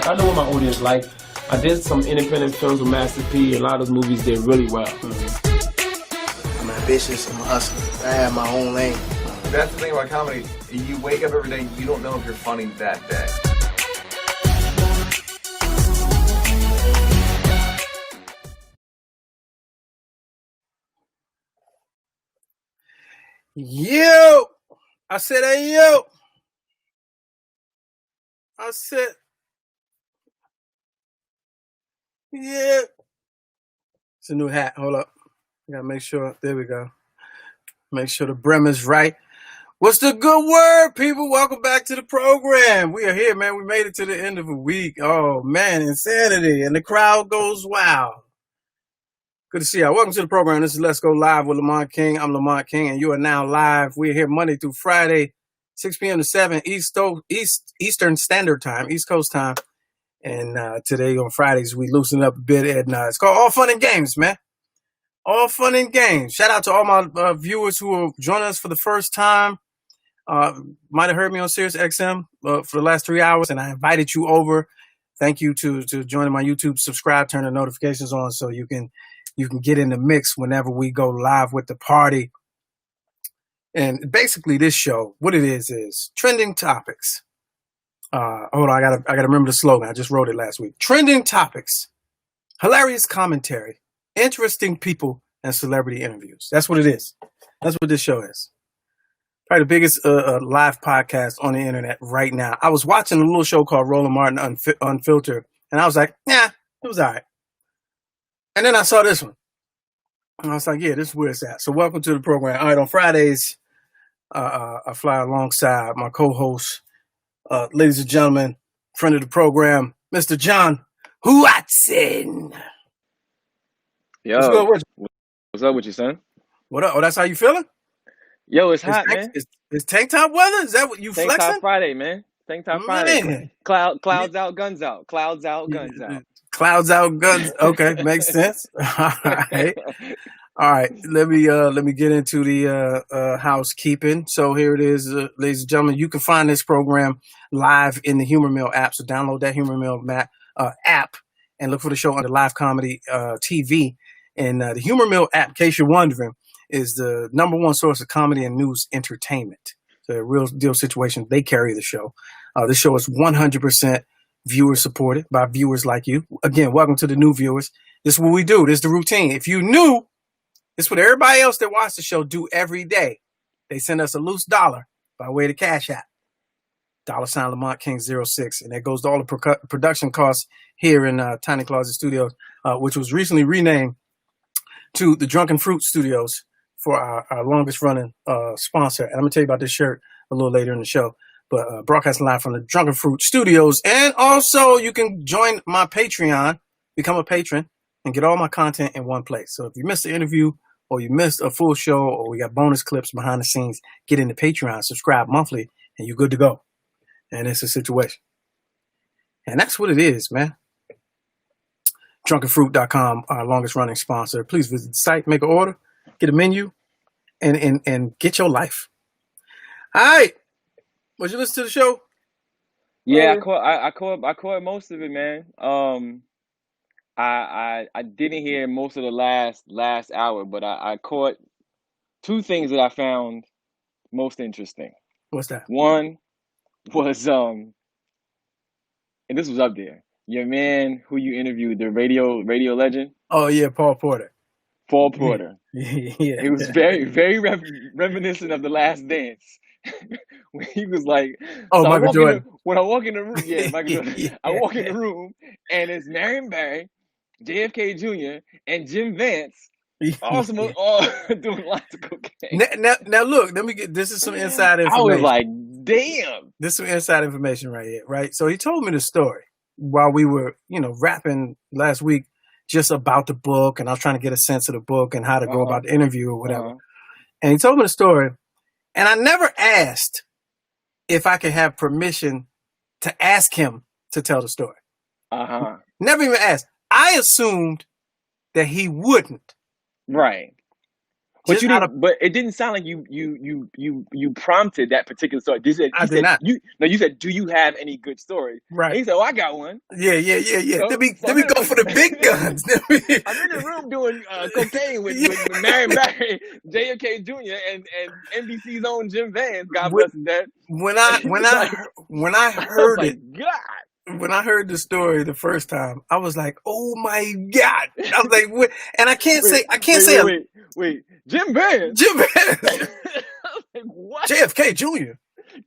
I know what my audience like. I did some independent films with Master P. A lot of those movies did really well. I'm ambitious. I'm a hustler. I have my own lane. That's the thing about comedy. You wake up every day, you don't know if you're funny that day. Yo! I said, hey, yo! I said, yeah. It's a new hat. Hold up. I gotta make sure. There we go. Make sure the brim is right. What's the good word, people? Welcome back to the program. We are here, man. We made it to the end of a week. Oh, man, insanity. And the crowd goes wild. Good to see y'all. Welcome to the program. This is Let's Go Live with Lamont King. I'm Lamont King, and you are now live. We're here Monday through Friday, 6 p.m. to 7 Eastern Standard Time, East Coast time. And today on Fridays, we loosen up a bit. And it's called All Fun and Games, man. All Fun and Games. Shout out to all my viewers who are joining us for the first time. Might have heard me on Sirius XM for the last 3 hours, and I invited you over. Thank you to joining my YouTube. Subscribe, turn the notifications on so you can get in the mix whenever we go live with the party. And basically this show, what it is trending topics. Hold on, I gotta remember the slogan. I just wrote it last week. Trending topics, hilarious commentary, interesting people, and celebrity interviews. That's what it is. That's what this show is. Probably the biggest live podcast on the internet right now. I was watching a little show called Roland Martin Unfiltered, and I was like, yeah, it was all right. And then I saw this one. And I was like, yeah, this is where it's at. So welcome to the program. All right, on Fridays, I fly alongside my co-host, ladies and gentlemen, friend of the program, Mr. Jon Watson. Yo, what's up with you, son? What up? Oh, that's how you feeling? Yo, it's hot, man. It's tank top weather? Is that what you tank flexing? Tank top Friday, man. Tank top Friday. Clouds out, guns out. Clouds out, guns out. Clouds out, guns. Okay, makes sense. All right. Let me get into the housekeeping. So here it is, ladies and gentlemen. You can find this program live in the Humor Mill app. So download that Humor Mill app and look for the show under Live Comedy TV. And the Humor Mill app, in case you're wondering, is the number one source of comedy and news entertainment. So a real deal situation. They carry the show. This show is 100% viewer supported by viewers like you. Again, welcome to the new viewers. This is what we do. This is the routine. If you new, this is what everybody else that watch the show do every day. They send us a loose dollar by way of the Cash App. $ Lamont King 06. And that goes to all the production costs here in Tiny Closet Studios, which was recently renamed to the Drunken Fruit Studios for our longest running sponsor. And I'm going to tell you about this shirt a little later in the show. But broadcasting live from the Drunken Fruit Studios. And also you can join my Patreon, become a patron, and get all my content in one place. So if you missed the interview or you missed a full show or we got bonus clips behind the scenes, get into Patreon, subscribe monthly, and you're good to go. And it's a situation. And that's what it is, man. Drunkenfruit.com, our longest running sponsor. Please visit the site, make an order, get a menu, and get your life. All right. Was you listen to the show? Yeah, I caught most of it, man. I didn't hear most of the last hour, but I caught two things that I found most interesting. What's that? One was and this was up there. Your man who you interviewed, the radio legend. Oh yeah, Paul Porter. Yeah. It was very, very reminiscent of The Last Dance. When he was like, "Oh, so Michael Jordan." When I walk in the room, yeah, Michael Jordan. Yeah. I walk in the room, and it's Marion Barry, JFK Jr., and Jim Vance, all doing lots of cocaine. Now look, let me get. This is some inside information. I was like, "Damn!" This is some inside information right here, right? So he told me the story while we were, rapping last week, just about the book, and I was trying to get a sense of the book and how to go about the interview or whatever. And he told me the story. And I never asked if I could have permission to ask him to tell the story. Never even asked. I assumed that he wouldn't. Right. But just out of but it didn't sound like you prompted that particular story. I did not. You said, do you have any good stories? Right. And he said, oh, I got one. Yeah. So Let me I'm go for the big guns. I'm in the room doing cocaine with Marion Barry, JFK Jr. and NBC's own Jim Vance. God bless his dad. When I heard I was it, like, God. when I heard the story the first time, I was like, "Oh my God!" I was like, "What?" And I can't say Wait, Jim Vance. Jim Vance, I was like, what? JFK Jr.,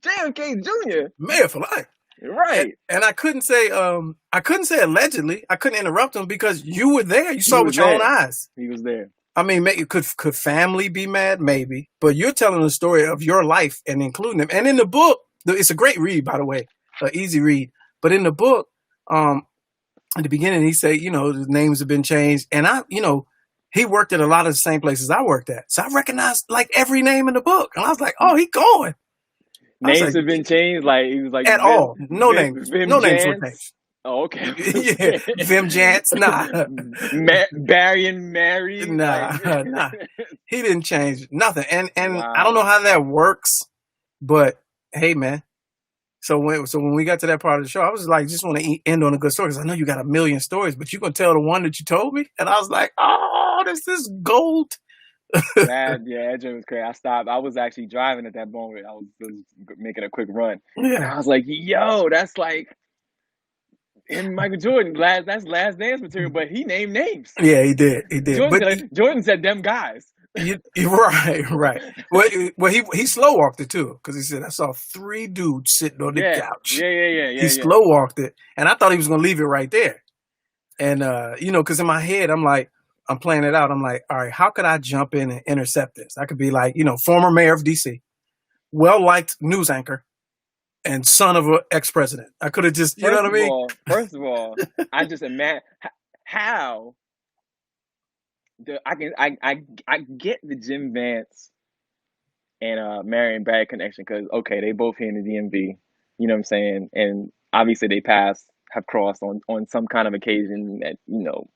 JFK Jr. mayor for life. Right. And I couldn't say allegedly. I couldn't interrupt him because you were there. You saw with your own eyes. He was there. I mean, could family be mad? Maybe, but you're telling the story of your life and including them. And in the book, it's a great read, by the way, easy read. But in the book, at the beginning, he said, the names have been changed, and he worked at a lot of the same places I worked at, so I recognized like every name in the book, and I was like, oh, he going. Names have been changed, like he was like at all. No names were changed. Oh, okay. Yeah, Vim Jantz, nah. Barry and Mary, nah. He didn't change nothing, and Wow. I don't know how that works, but hey, man. So when we got to that part of the show, I was like, just want to end on a good story because I know you got a million stories, but you gonna tell the one that you told me, and I was like, oh, this is gold. that joke was crazy. I stopped. I was actually driving at that moment. I was making a quick run. Yeah, and I was like, yo, that's like. And Michael Jordan, that's Last Dance material, but he named names. Yeah, he did. Jordan said them guys. Right. Well, he slow walked it too, because he said I saw 3 dudes sitting on the couch. Yeah. He slow walked it, and I thought he was gonna leave it right there. And because in my head I'm playing it out. I'm like, all right, how could I jump in and intercept this? I could be like, former mayor of DC, well liked news anchor, and son of an ex-president. I could have just, you know what I mean? First of all, I just imagine how. I get the Jim Vance and Marion Barry connection because okay, they both here in the DMV, you know what I'm saying, and obviously they have crossed on some kind of occasion at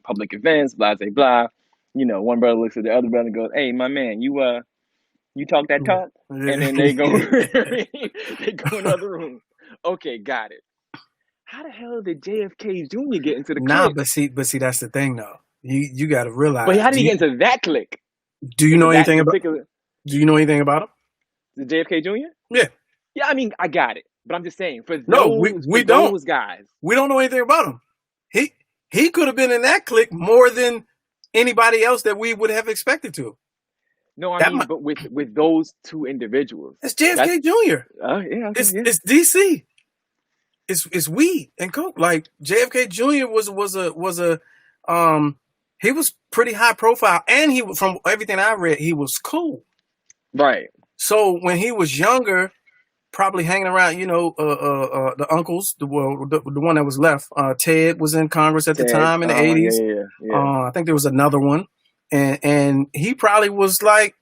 public events, blah blah blah. One brother looks at the other brother and goes, "Hey, my man, you talk that talk," and then they go in the other room. Okay, got it. How the hell did JFK Jr. get into the clique? Nah, but see, that's the thing though. You got to realize. But how did he get into that clique? Do you know anything about? Do you know anything about him? The JFK Jr.? Yeah. Yeah, I mean, I got it, but I'm just saying we don't. Those guys. We don't know anything about him. He could have been in that clique more than anybody else that we would have expected to. No, but with those 2 individuals, it's JFK Jr. Yeah, it's DC. It's weed and coke. Like JFK Jr. was he was pretty high profile, and from everything I read, he was cool. Right. So when he was younger, probably hanging around, the uncles, the one that was left, Ted was in Congress at the time in the 80s. Yeah. I think there was another one, and he probably was like,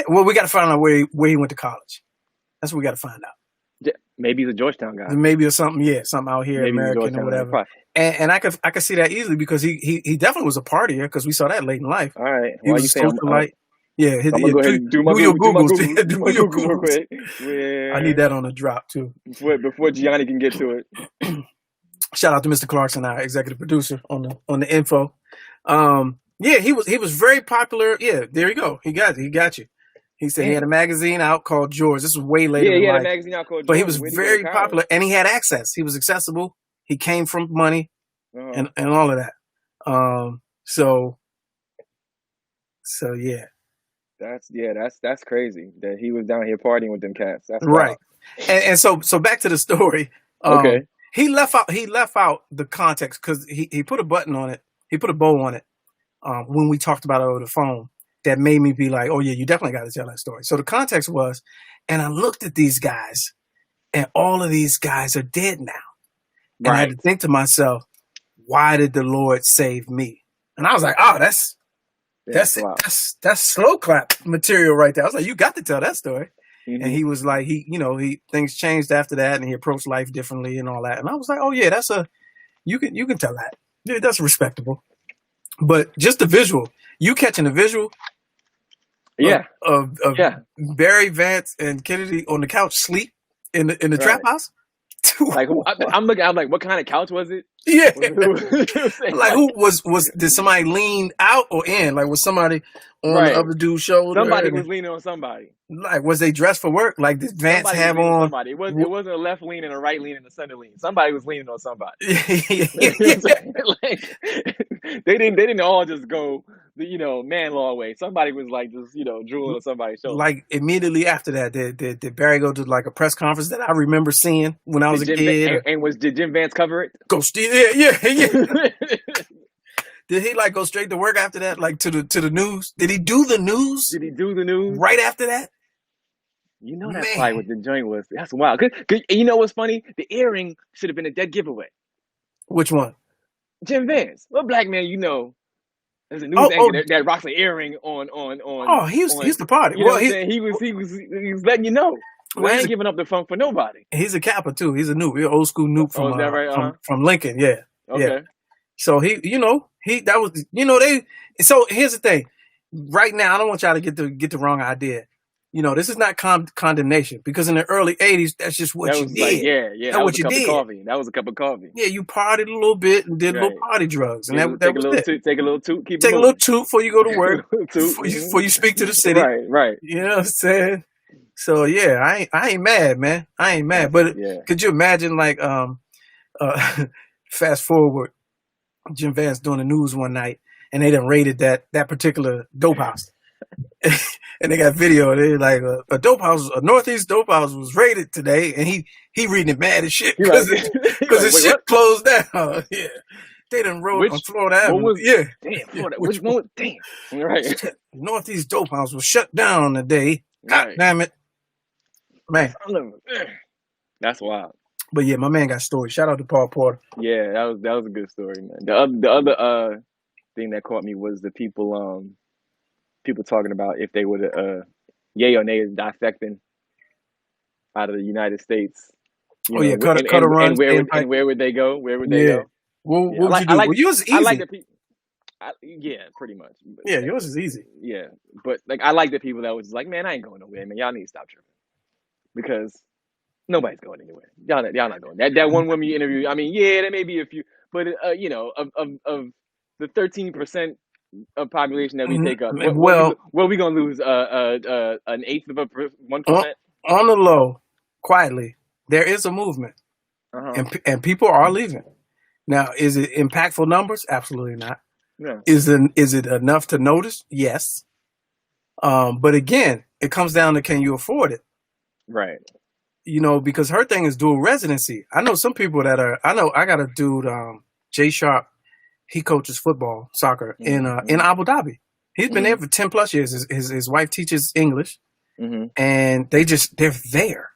well, we got to find out where he went to college. That's what we got to find out. Yeah, maybe he's a Georgetown guy. Maybe or something, something out here, maybe American or whatever. And I could see that easily because he definitely was a partier because we saw that late in life. All right, he was socialite. Yeah, I'm gonna go ahead and do your Googles. Do your Google quick. Yeah. I need that on the drop too. Before Gianni can get to it. Shout out to Mr. Clarkson, our executive producer on the info. He was very popular. Yeah, there you go. He got you. He said he had a magazine out called George. This was way later. Yeah, he had a magazine out called George. But he was very popular, and he had access. He was accessible. He came from money, and all of that. So yeah. That's crazy that he was down here partying with them cats. That's right. And so back to the story. Okay. He left out the context because he put a button on it. He put a bow on it when we talked about it over the phone. That made me be like, oh yeah, you definitely got to tell that story. So the context was, and I looked at these guys, and all of these guys are dead now. And I had to think to myself, why did the Lord save me? And I was like, oh, that's slow clap material right there. I was like, you got to tell that story. Mm-hmm. And he was like, things changed after that, and he approached life differently and all that. And I was like, oh yeah, you can tell that. Yeah, that's respectable. But just the visual, you catching the visual, Yeah, of yeah. Barry, Vance, and Kennedy on the couch sleep in the trap Right. house? Like I'm looking. I'm like, what kind of couch was it? Yeah. You know what I'm saying? Like who was did somebody lean out or in? Like was somebody on the Right. other dude's shoulder? Somebody And, was leaning on somebody. like was they dressed for work? Like did Vance Somebody was have leaning on on? somebody. It wasn't a left lean and a right lean and a center lean. Somebody was leaning on somebody. Yeah. Like they didn't all just go the man law way. Somebody was like just drooling on somebody's shoulder. Like immediately after that, did Barry go to like a press conference that I remember seeing when I was a kid? Did Jim Vance cover it? Go yeah. Did he like go straight to work after that, like to the news? Did he do the news? Did he do the news right after that? That's probably what the joint was. That's wild. Cause you know what's funny? The earring should have been a dead giveaway. Which one? Jim Vance. What black man there's a news anchor that rocks an earring on. Oh, he's the party. You know what I'm saying? He was letting you know. Well, I ain't giving up the funk for nobody. He's a Kappa too. He's a noob. He's an old school noob from is that right? from Lincoln. Yeah. Okay. Yeah. So So here's the thing. Right now, I don't want y'all to get the wrong idea. This is not condemnation because in the early '80s, that's just what you did. Like, that's what you did. That was a cup of coffee. Yeah, you partied a little bit and did little party drugs, and that was it. Take a little toot. Take a little toot before you go to work. before you speak to the city. Right. You know what I'm saying? So yeah, I ain't mad, man. I ain't mad. But could you imagine like fast forward, Jim Vance doing the news one night, and they done raided that particular dope house. And they got video. They're like a Northeast dope house was raided today, and he reading it mad as shit because his shit closed down. Yeah, they done rode on Florida Avenue. Damn, Florida. Which one? Damn, right. Northeast dope house was shut down today. God damn it, man. That's wild. But yeah, my man got stories. Shout out to Paul Porter. Yeah, that was a good story, man. The other thing that caught me was the people talking about if they would yay or nay is defecting out of the United States. Cut a run. And where would they go? Where would they go? What would you do? Yours is easy. I like the people. Pretty much. But, yours is easy. Yeah, but like I like the people that was like, man, I ain't going nowhere, man. Y'all need to stop tripping because nobody's going anywhere. Y'all not going. That one woman you interviewed. I mean, there may be a few, but of the 13% of population that we take up, what we gonna lose? An eighth of 1%. On the low, quietly, there is a movement, and people are leaving. Now, is it impactful numbers? Absolutely not. Yeah. Is it enough to notice? Yes. But again, it comes down to can you afford it? Right. Because her thing is dual residency. I know some people that are. I got a dude, Jay Sharp. He coaches soccer in Abu Dhabi. He's been there for 10 plus years. His wife teaches English, and they're there.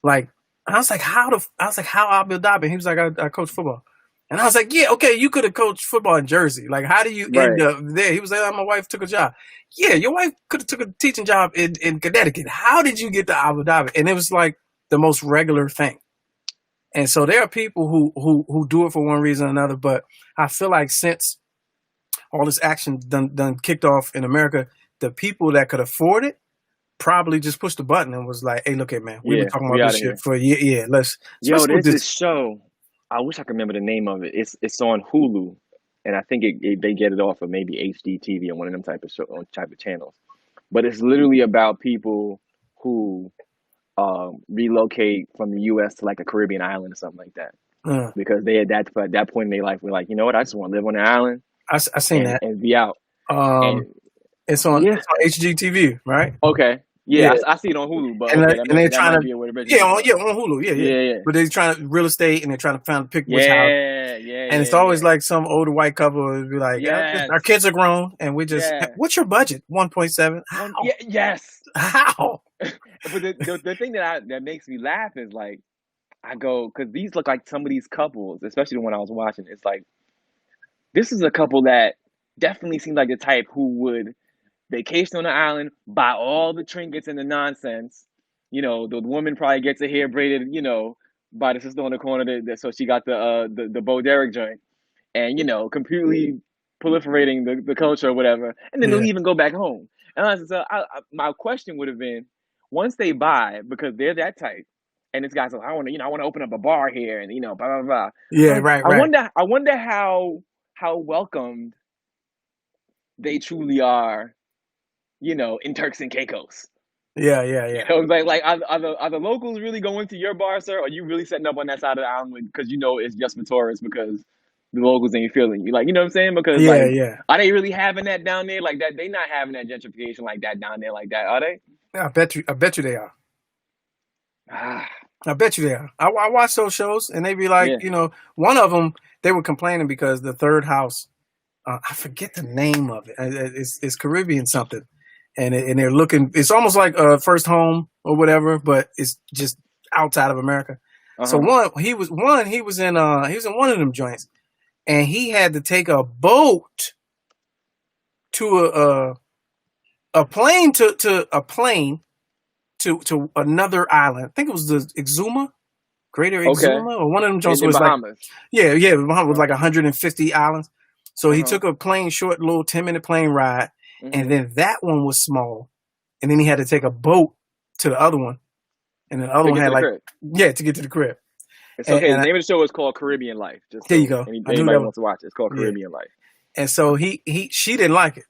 Like I was like, how Abu Dhabi? He was like, I coach football, and I was like, yeah, okay, you could have coached football in Jersey. Like, how do you end up there? He was like, my wife took a job. Yeah, your wife could have took a teaching job in Connecticut. How did you get to Abu Dhabi? And it was like the most regular thing. And so there are people who do it for one reason or another, but I feel like since all this action done kicked off in America, the people that could afford it probably just pushed the button and was like, "Hey, look at man, we've been talking about this shit for a year. Yeah, let's there's do this show. I wish I could remember the name of it. It's on Hulu, and I think they get it off of maybe HGTV or one of them type of channels. But it's literally about people who relocate from the U.S. to like a Caribbean island or something like that, because they at that point in their life were like, you know what, I just want to live on an island. I seen that and be out. It's on HGTV, right? Okay, yeah. I see it on Hulu, but they're trying to on Hulu, yeah. But they're trying to real estate and they're trying to pick which house. And it's always like some older white couple would be like, our kids are grown, and we just, what's your budget? 1.7. Yes. How? But the thing that makes me laugh is like, I go, because these look like some of these couples, especially the one I was watching. It's like, this is a couple that definitely seems like the type who would vacation on the island, buy all the trinkets and the nonsense. The woman probably gets her hair braided, by the sister on the corner, so she got the Bo Derek joint, and completely proliferating the culture or whatever, and then they'll even go back home. And I said, so my question would have been, once they buy, because they're that type, and this guy's like, I want to open up a bar here, and blah blah blah. Yeah, Like, right. I wonder how welcomed they truly are, in Turks and Caicos. Yeah. Like are the locals really going to your bar, sir? Or are you really setting up on that side of the island because it's just for tourists because the locals ain't feeling you? Like, you know what I'm saying? Because Yeah. are they really having that down there like that? They not having that gentrification like that down there like that, are they? I bet you they are. Ah, I bet you they are. I watch those shows and they be like, yeah. one of them, they were complaining because the third house, I forget the name of it. It's Caribbean something. And they're looking, it's almost like a first home or whatever, but it's just outside of America. So he was in one of them joints, and he had to take a boat to a plane to another island. I think it was the Greater Exuma, or one of them joints was Bahamas. Bahamas. Bahamas was like 150 islands. So he took a short little 10-minute plane ride. And then that one was small. And then he had to take a boat to the other one. And the other one had to get to the crib. It's okay. The name of the show is called Caribbean Life. Just there you go. Anybody wants to watch it. It's called Caribbean Life. And so she didn't like it.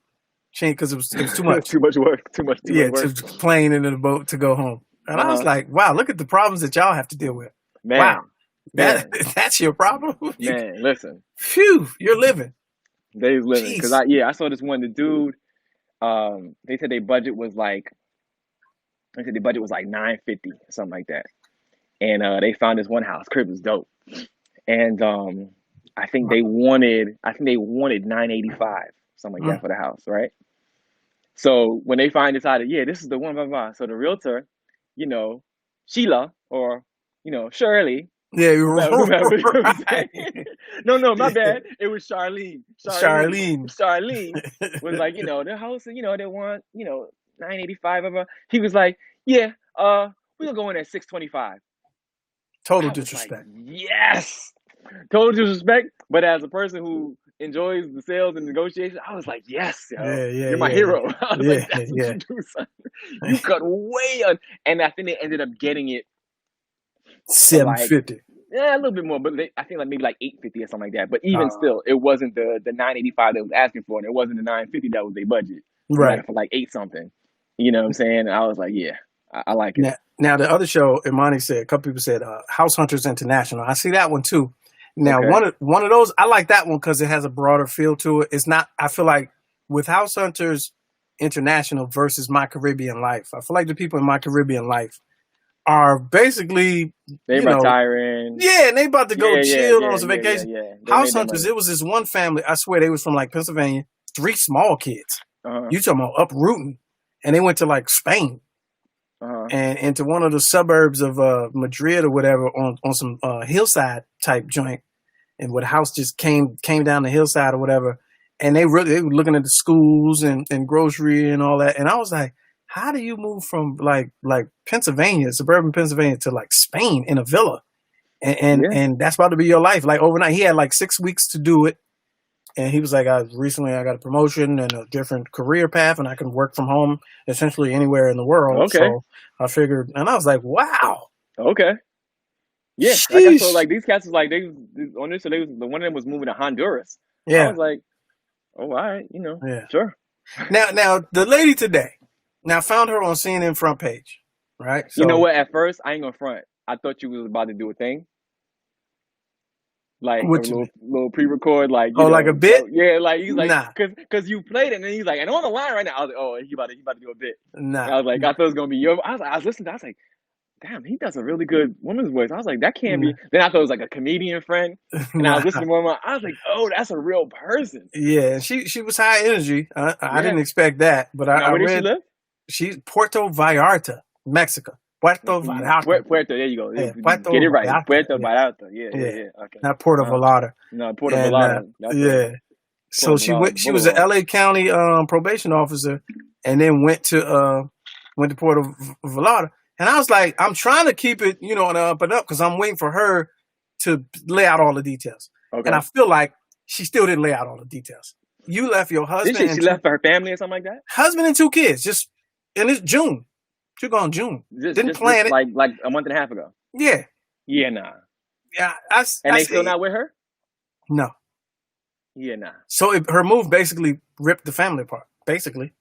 She ain't, because it was too much. Too much work. Too much work. To plane into the boat to go home. And I was like, wow, look at the problems that y'all have to deal with. Man. Wow. That's your problem? Man, listen. Phew, you're living. They's living. Because I saw this one, the dude, they said their budget was like $950, something like that. And they found this one house. Crib was dope. And I think they wanted $985, something like that for the house, right? So when they decided, this is the one, blah, blah. So the realtor, Sheila or Shirley. Yeah, whoever. right. No, my bad. It was Charlene. Charlene was like, the house, they want, $985. He was like, we're gonna go in at $625. Total disrespect. Like, yes, total disrespect. But as a person who enjoys the sales and negotiation, I was like, yes, you're my hero. I was like, that's what you do, son. You cut way on, and I think they ended up getting it $750. A little bit more, but I think maybe like $850 or something like that. But even still, it wasn't the $985 that was asking for, and it wasn't the $950 that was their budget. Right, for like $8 something. You know what I'm saying? And I was like, I like it. Now the other show, Imani said, a couple people said, House Hunters International. I see that one too. Now one of those, I like that one because it has a broader feel to it. It's not. I feel like with House Hunters International versus My Caribbean Life, I feel like the people in My Caribbean Life are basically retiring. And they about to go chill on some vacation. Yeah. House Hunters, it was this one family, I swear they was from like Pennsylvania, 3 small kids. You talking about uprooting. And they went to like Spain. And into one of the suburbs of Madrid or whatever on some hillside type joint. And where the house just came down the hillside or whatever. And they were looking at the schools and grocery and all that. And I was like, how do you move from like Pennsylvania, suburban Pennsylvania, to like Spain in a villa? And that's about to be your life. Like overnight, he had like 6 weeks to do it. And he was like, recently I got a promotion and a different career path, and I can work from home essentially anywhere in the world. Okay. So I figured, and I was like, wow. Okay. Yeah. Like I saw, like these cats was like, they on this, so the one of them was moving to Honduras. Yeah. I was like, oh, all right, sure. Now the lady today, found her on CNN front page, right? So, you know what? At first, I ain't gonna front. I thought you was about to do a thing. Like a little pre-record, like like a bit. Yeah, like he's like, nah, because you played it, and then he's like, and on the line right now, I was like, oh, he about to do a bit. Nah, and I was like, I thought it was gonna be your. I was listening. I was like, damn, he does a really good woman's voice. I was like, that can't be. Then I thought it was like a comedian friend, and I was listening to one. I was like, oh, that's a real person. Yeah, she was high energy. I didn't expect that, but I where read. Did she live? She's Puerto Vallarta, Mexico. Puerto Vallarta. Puerto, there you go. Yeah, get it right. Vallarta. Puerto Vallarta. Yeah. Okay. Not Puerto Vallarta. No, Puerto Vallarta. Yeah. So she was an LA County probation officer, and then went to Puerto Vallarta. And I was like, I'm trying to keep it, on the up and up because I'm waiting for her to lay out all the details. Okay. And I feel like she still didn't lay out all the details. you left your Didn't husband she? and She left for her family or something like that. husband and 2 kids. Just and it's June. She gone June. Didn't plan it. Like a month and a half ago. Yeah. Yeah, nah. Yeah. And they still not with her? No. Yeah, nah. So her move basically ripped the family apart. Basically.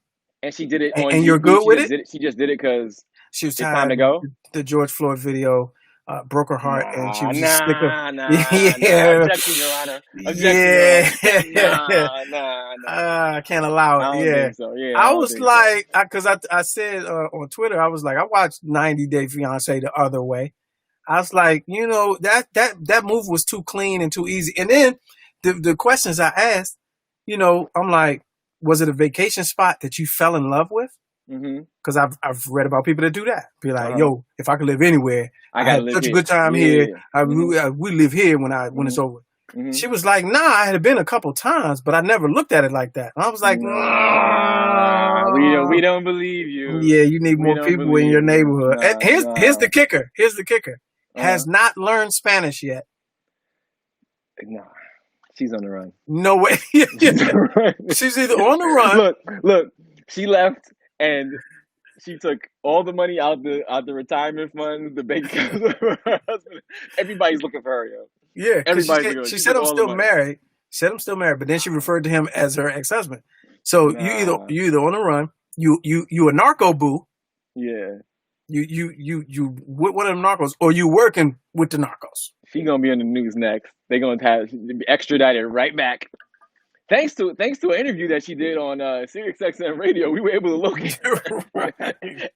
And she did it And on you're YouTube. good with it? She just did it because she was it's time to tired. go. The George Floyd video broke her heart, and she was just sick of. Yeah. Objection, Your Honor. Objection, Your Honor. Nah. I can't allow it. I don't think so. Yeah, I was like, because I said on Twitter, I was like, I watched 90 Day Fiance the other way. I was like, you know, that move was too clean and too easy. And then the questions I asked, you know, I'm like, was it a vacation spot that you fell in love with? Because I've read about people that do that. Be like, yo, if I could live anywhere, I had such a good time here. We live here when it's over. She was like, nah, I had been a couple times, but I never looked at it like that. And I was like, we don't believe you. Yeah, you need more people in your neighborhood. And here's the kicker. Here's the kicker. Has not learned Spanish yet. No. She's on the run. No way. She's either on the run. Look. She left and she took all the money out the retirement fund, the bank account of her husband. Everybody's looking for her, yo. Yeah, she said I'm still married. She said I'm still married, but then she referred to him as her ex-husband. So you either on the run, you a narco boo. Yeah. You with one of them narcos, or you working with the narcos. She gonna be on the news next. They're gonna have extradited right back. Thanks to an interview that she did on Sirius XM Radio, we were able to locate her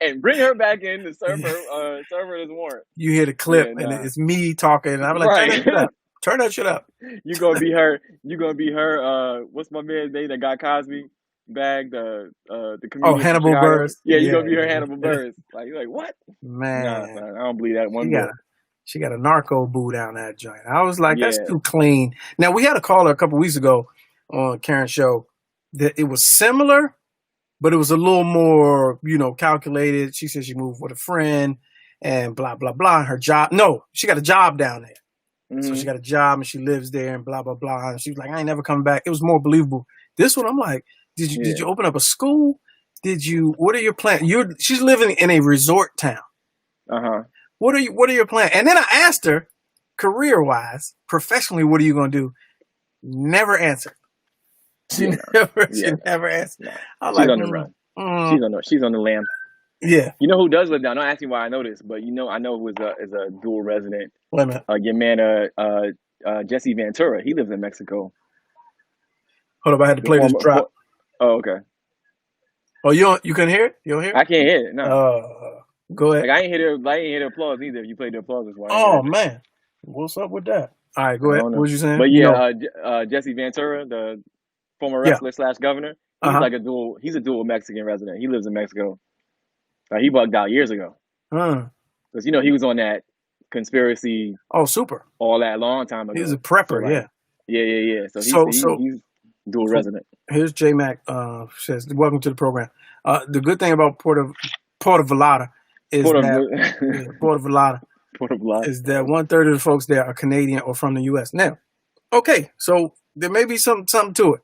and bring her back in to serve her this warrant. You hear the clip, and it's me talking, and I'm like, turn that shit up. You gonna be her. You gonna be her. What's my man's name that got Cosby bagged? The comedian. Oh, Hannibal Buress. Yeah, you gonna be her Hannibal Buress. Like you're like what? Man, I don't believe that one bit. She got a narco boo down that joint. I was like, that's too clean. Now we had a caller a couple weeks ago on Karen's show that it was similar, but it was a little more, you know, calculated. She said she moved with a friend and blah, blah, blah. Her job. No, she got a job down there. So she got a job and she lives there and blah, blah, blah. And she was like, I ain't never coming back. It was more believable. This one, I'm like, did you open up a school? What are your plans? She's living in a resort town. What are your plans? And then I asked her, career-wise, professionally, what are you going to do? Never answered. She never answered. She's on the run. She's on the lam. Yeah. You know who does live down? Don't ask me why I know this, but I know who is a dual resident. Wait a minute. Your man, Jesse Ventura. He lives in Mexico. Hold up, I had to play this drop. Oh, okay. Oh, you couldn't hear it? You don't hear it? I can't hear it. No. Go ahead. Like I ain't hear the applause either. If you played the applause, that's why. Oh man, what's up with that? All right, go ahead. What was you saying? But Jesse Ventura, the former wrestler / governor, he's a dual Mexican resident. He lives in Mexico. He bugged out years ago. Because he was on that conspiracy. Oh, super! All that long time ago. He's a prepper. So, yeah. So he's dual resident. Here's J Mac says, "Welcome to the program." The good thing about Puerto Vallarta is Puerto Vallarta is that 1/3 of the folks there are Canadian or from the U.S. Now, okay, so there may be something to it.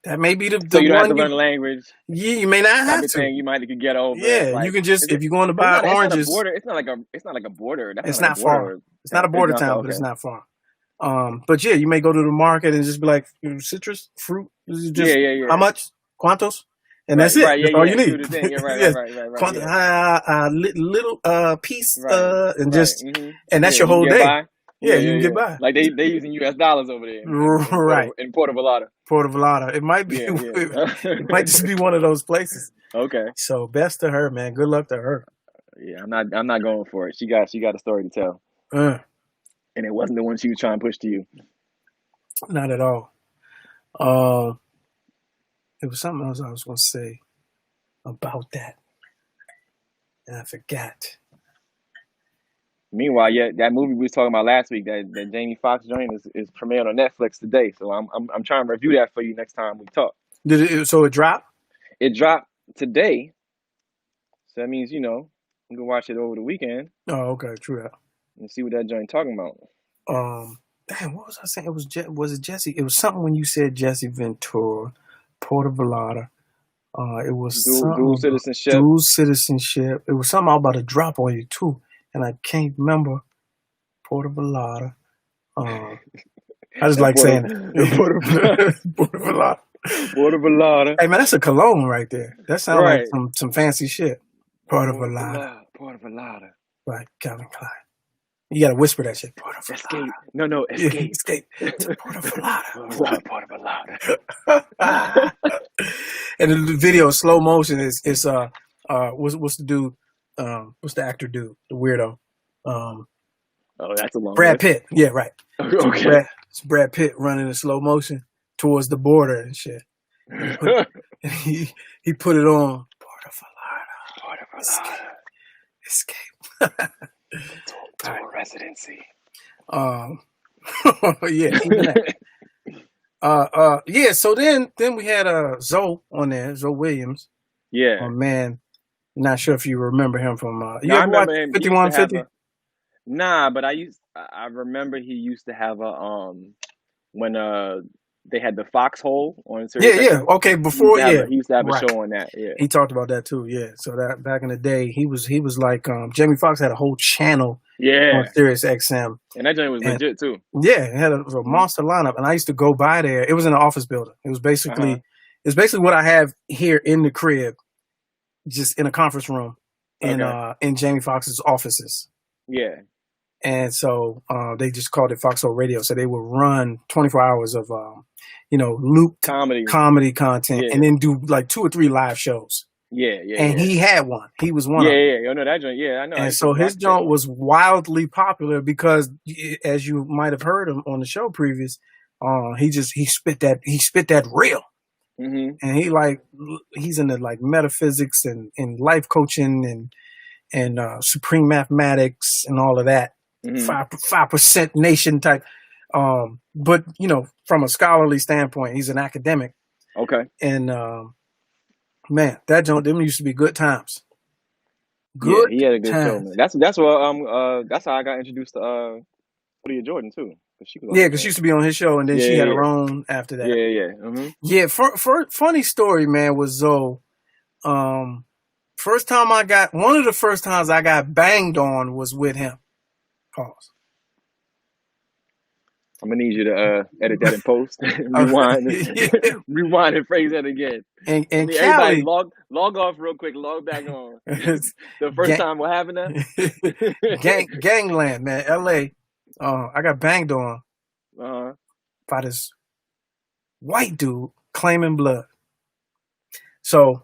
That may be the so you don't one have to learn the language. Yeah, you may not have to. You might could get over. Yeah, you can just if you're going to buy oranges. It's not like a border. It's not far. It's not a border town, but it's not far. But yeah, you may go to the market and just be like, citrus, fruit. Just, how much? ¿Cuántos? And that's it. That's all you need. Right. Little piece, and just, and that's your whole day. Yeah, you can get by. Like they using U.S. dollars over there, right? In Puerto Vallarta. It might be. It might just be one of those places. Okay. So best to her, man. Good luck to her. Yeah, I'm not going for it. She got a story to tell. And it wasn't the one she was trying to push to you. Not at all. It was something else I was going to say about that, and I forgot. Meanwhile, that movie we was talking about last week, that Jamie Foxx joint is premiering on Netflix today. So I'm trying to review that for you next time we talk. So it dropped? It dropped today. So that means you can watch it over the weekend. Oh, okay, true that. And see what that joint talking about. damn, what was I saying? It was it Jesse? It was something when you said Jesse Ventura, Porta it was something Dual about citizenship. dual citizenship. It was something about to drop on you too, and I can't remember Porta I just like saying it. Porta Hey man, that's a cologne right there. That sounds like Right. some fancy shit. Porta Portavalada. Right, Calvin Klein. You gotta whisper that shit. Porta Escape. No, escape. Escape. To Porta Portavalada. And the video slow motion is what's the dude? What's the actor dude? The weirdo? Oh, that's a long Brad list. Pitt. Yeah, right. Okay. It's Brad Pitt running in slow motion towards the border and shit. He put it on. Portavalada. Escape. Tour residency. Yeah. Yeah. So then we had Zoe on there, Zoe Williams. Yeah. Oh man, not sure if you remember him from. You No, I ever watch remember him. 5150? Nah, but I remember he used to have a when they had the Foxhole on Sirius Yeah. XM. Okay, before he used to have a show on that. Yeah. He talked about that too. Yeah. So that back in the day, he was like Jamie Foxx had a whole channel on Sirius XM. And that joint was legit too. Yeah, it had a monster lineup, and I used to go by there. It was in the office building. It was basically what I have here in the crib, just in a conference room in Jamie Foxx's offices. Yeah. And so they just called it Foxhole Radio. So they would run 24 hours of looped comedy content, and then do like 2 or 3 live shows. Yeah. And he had one. He was one. Yeah. No, that joint. Yeah, I know. And so his joint was wildly popular because, as you might have heard him on the show previous, he spit that real. Mm-hmm. And he's into like metaphysics and life coaching and supreme mathematics and all of that. 5% nation type. But from a scholarly standpoint, he's an academic. Okay. And man, that joint, them used to be good times. Yeah, he had a good show, man. That's how I got introduced to Leah Jordan too. Because she used to be on his show, and then she had her own after that. Yeah. Mm-hmm. Yeah, funny story, man, was Zoe. One of the first times I got banged on was with him. Pause. I'm gonna need you to edit that in post. Rewind and phrase that again. And everybody log off real quick. Log back on. The first time what happened that? Gangland, man, L.A. I got banged on by this white dude claiming blood. So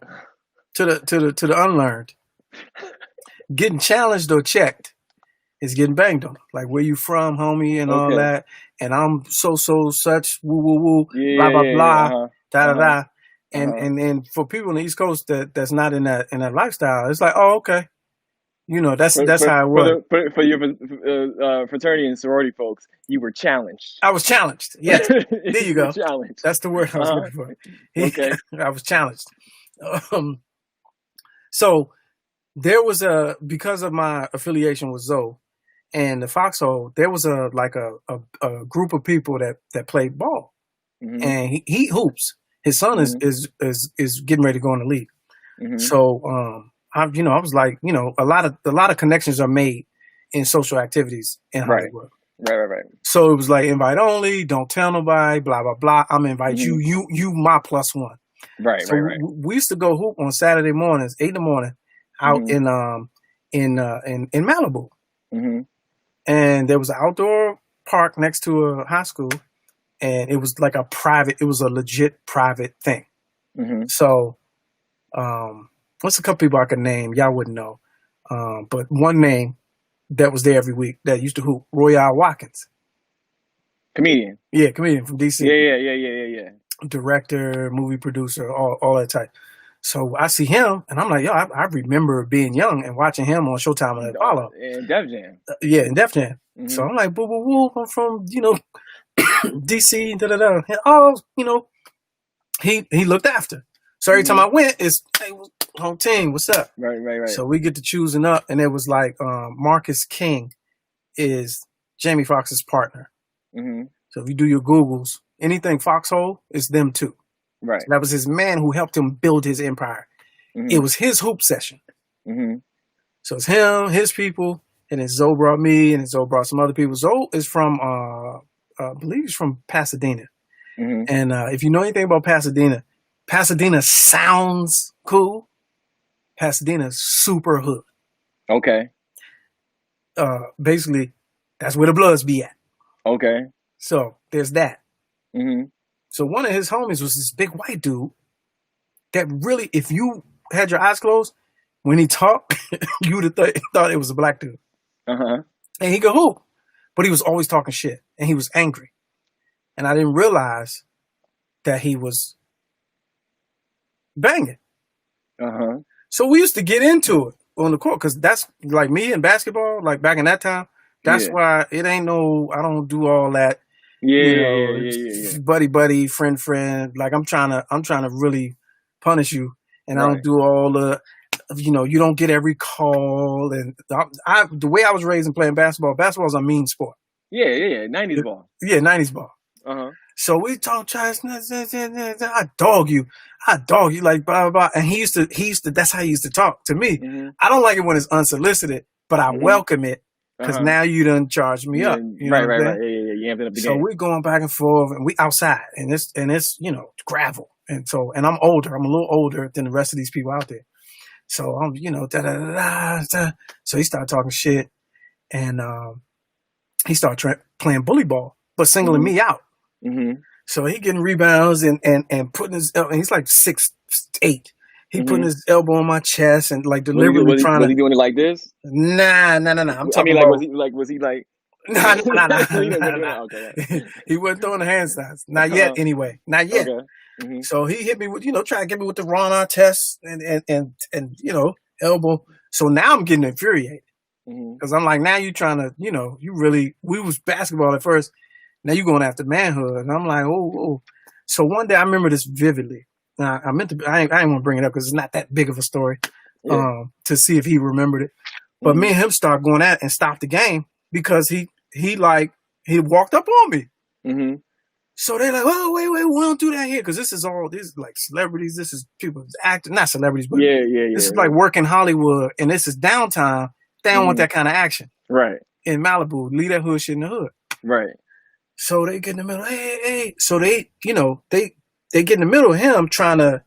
to the unlearned, getting challenged or checked is getting banged on. Like, where you from, homie, and all that. And I'm so such, woo woo woo, blah blah blah, da da da. And for people on the East Coast that's not in that lifestyle, it's like, oh, okay. That's how it was. For your fraternity and sorority folks, you were challenged. I was challenged. Yes. There you go. Challenged. That's the word I was looking for. Okay. I was challenged. So there was because of my affiliation with Zoe and the Foxhole, there was a group of people that played ball. Mm-hmm. And he hoops. His son is getting ready to go in the league. Mm-hmm. So I was like, a lot of connections are made in social activities in Hollywood. Right. So it was like, invite only, don't tell nobody, blah blah blah. I'm gonna invite you my plus one. Right. We used to go hoop on Saturday mornings, 8 a.m, out in Malibu. Mm-hmm. And there was an outdoor park next to a high school, and it was like it was a legit private thing. Mm-hmm. So, what's a couple people I could name? Y'all wouldn't know. But one name that was there every week that used to hoop, Royale Watkins. Comedian. Yeah, comedian from DC. Yeah. Director, movie producer, all that type. So I see him, and I'm like, yo, I remember being young and watching him on Showtime and Apollo. In Def Jam. In Def Jam. Mm-hmm. So I'm like, boo, boo, boo, I'm from, DC, da-da-da. Oh, he looked after. So every time I went, it's, hey, home team, what's up? Right. So we get to choosing up, and it was like Marcus King is Jamie Foxx's partner. Mm-hmm. So if you do your Googles, anything Foxhole, it's them too. Right. So that was his man who helped him build his empire. Mm-hmm. It was his hoop session. Mm-hmm. So it's him, his people, and then Zoe brought me, and then Zoe brought some other people. Zoe is from, I believe he's from Pasadena. Mm-hmm. And if you know anything about Pasadena, Pasadena sounds cool. Pasadena's super hood. Okay. Basically, that's where the Bloods be at. Okay. So there's that. Mm-hmm. So one of his homies was this big white dude that really, if you had your eyes closed, when he talked, you would have thought it was a black dude. Uh-huh. And he could hoop, but he was always talking shit, and he was angry. And I didn't realize that he was banging. Uh-huh. So we used to get into it on the court, because that's like me in basketball, like back in that time. That's why it ain't no, I don't do all that. Yeah. Buddy, friend. Like I'm trying to really punish you, and I don't do all the, you don't get every call. And the way I was raised and playing basketball is a mean sport. Yeah. 90s ball. Yeah, 90s ball. Uh-huh. So we talk, I dog you like blah, blah, blah. And he used to, that's how he used to talk to me. Mm-hmm. I don't like it when it's unsolicited, but I welcome it. Because now you done charged me up. Right. Yeah. You amped up the game. So we're going back and forth, and we outside, and it's gravel, and I'm older. I'm a little older than the rest of these people out there. So I'm So he started talking shit, and he started playing bully ball, but singling me out. Mm-hmm. So he getting rebounds and putting his, and he's like 6'8". He putting his elbow on my chest and like deliberately trying to. Was he doing it like this? Nah. I'm talking like, about, was he like? Nah. Okay. He wasn't throwing the hand signs. Not yet, anyway. Not yet. Okay. Mm-hmm. So he hit me with, trying to get me with the Ron Artest and elbow. So now I'm getting infuriated. Because I'm like, now you trying to, we was basketball at first. Now you going after manhood. And I'm like, oh. So one day I remember this vividly. Now, I didn't want to bring it up because it's not that big of a story to see if he remembered it. But me and him started going at it and stopped the game because he walked up on me. Mm-hmm. So they're like, oh, wait, we don't do that here because this is like celebrities. This is people acting, not celebrities, but this is like work in Hollywood and this is downtime. They don't want that kind of action. Right. In Malibu, leave that hood shit in the hood. Right. So they get in the middle, hey. So they get in the middle of him trying to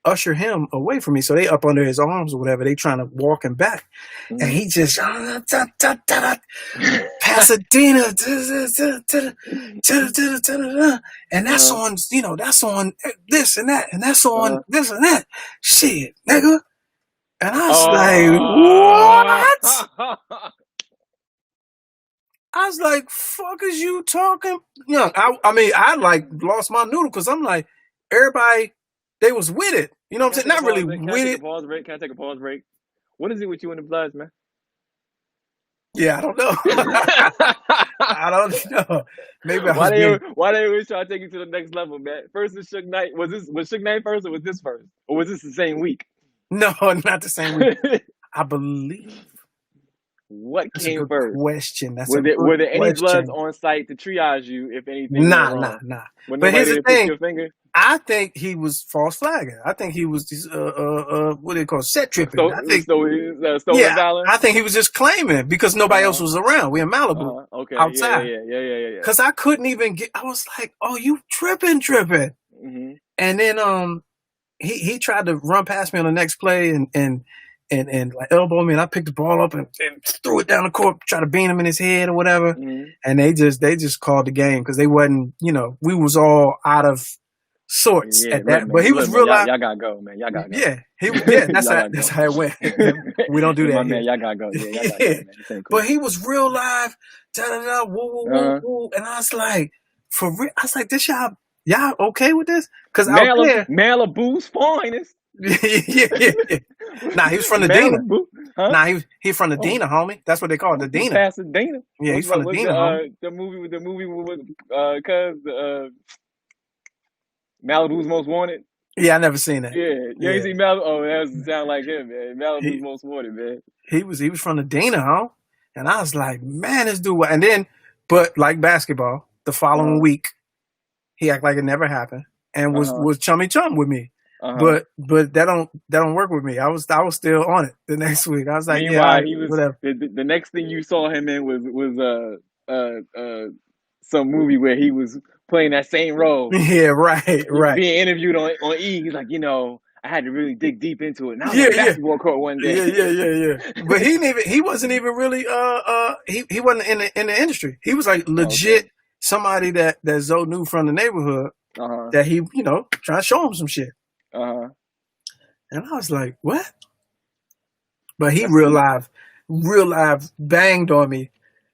usher him away from me. So they up under his arms or whatever. They trying to walk him back. And he just, Pasadena. And that's on, that's on this and that. And that's on this and that. Shit, nigga. And I was like, what? I was like, fuck is you talking? I like lost my noodle because I'm like, everybody, they was with it. You know what I'm saying? Not really with it. Can I take a pause break? What is it with you and the Bloods, man? Yeah, I don't know. I don't know. Maybe why they always try to take you to the next level, man? First is Suge Knight. Was Suge Knight first or was this first? Or was this the same week? No, not the same week. I believe. What came first? Question. Were there any Bloods on site to triage you if anything? Nah. But here's the thing. Your finger? I think he was false flagging. I think he was what do they call set tripping. Stolen valor. I think he was just claiming because nobody else was around. We in Malibu, outside. Yeah. Because I couldn't even get. I was like, "Oh, you tripping?" Mm-hmm. And then he tried to run past me on the next play and like elbowed me, and I picked the ball up and threw it down the court, try to beat him in his head or whatever. Mm-hmm. And they just called the game because they wasn't, we was all out of sorts at that. But he was real live. Y'all gotta go, man. Y'all gotta go. Yeah, that's how it went. We don't do that. Man, y'all gotta go. Yeah. Cool. But he was real live. Woo. And I was like, for real. I was like, this y'all okay with this? Because out there, Malibu's finest. Yeah. Nah, he was from the Dina. Huh? Nah, he from the Dina, homie. That's what they call it, the Dina. Pasadena. Yeah, he's from the Dina, homie. The movie with Malibu's Most Wanted. Yeah, I never seen that. Yeah, you see Malibu? Oh, that doesn't sound like him, man. Malibu's Most Wanted, man. He was from the Dina, huh? And I was like, man, this dude. And then, but like basketball, the following Uh-huh. week. He act like it never happened and Uh-huh. was chummy chum with me. Uh-huh. But that don't work with me. I was still on it the next week. I was like, yeah, all Meanwhile, right, he was whatever. the next thing you saw him in was some movie where he was playing that same role, Yeah, right. being interviewed on E. He's like, I had to really dig deep into it. And I was Yeah, on a yeah. basketball court one day. Yeah. But he wasn't even really he wasn't in the industry. He was like legit somebody that Zoe knew from the neighborhood that he, trying to show him some shit. And I was like, what? But he real live banged on me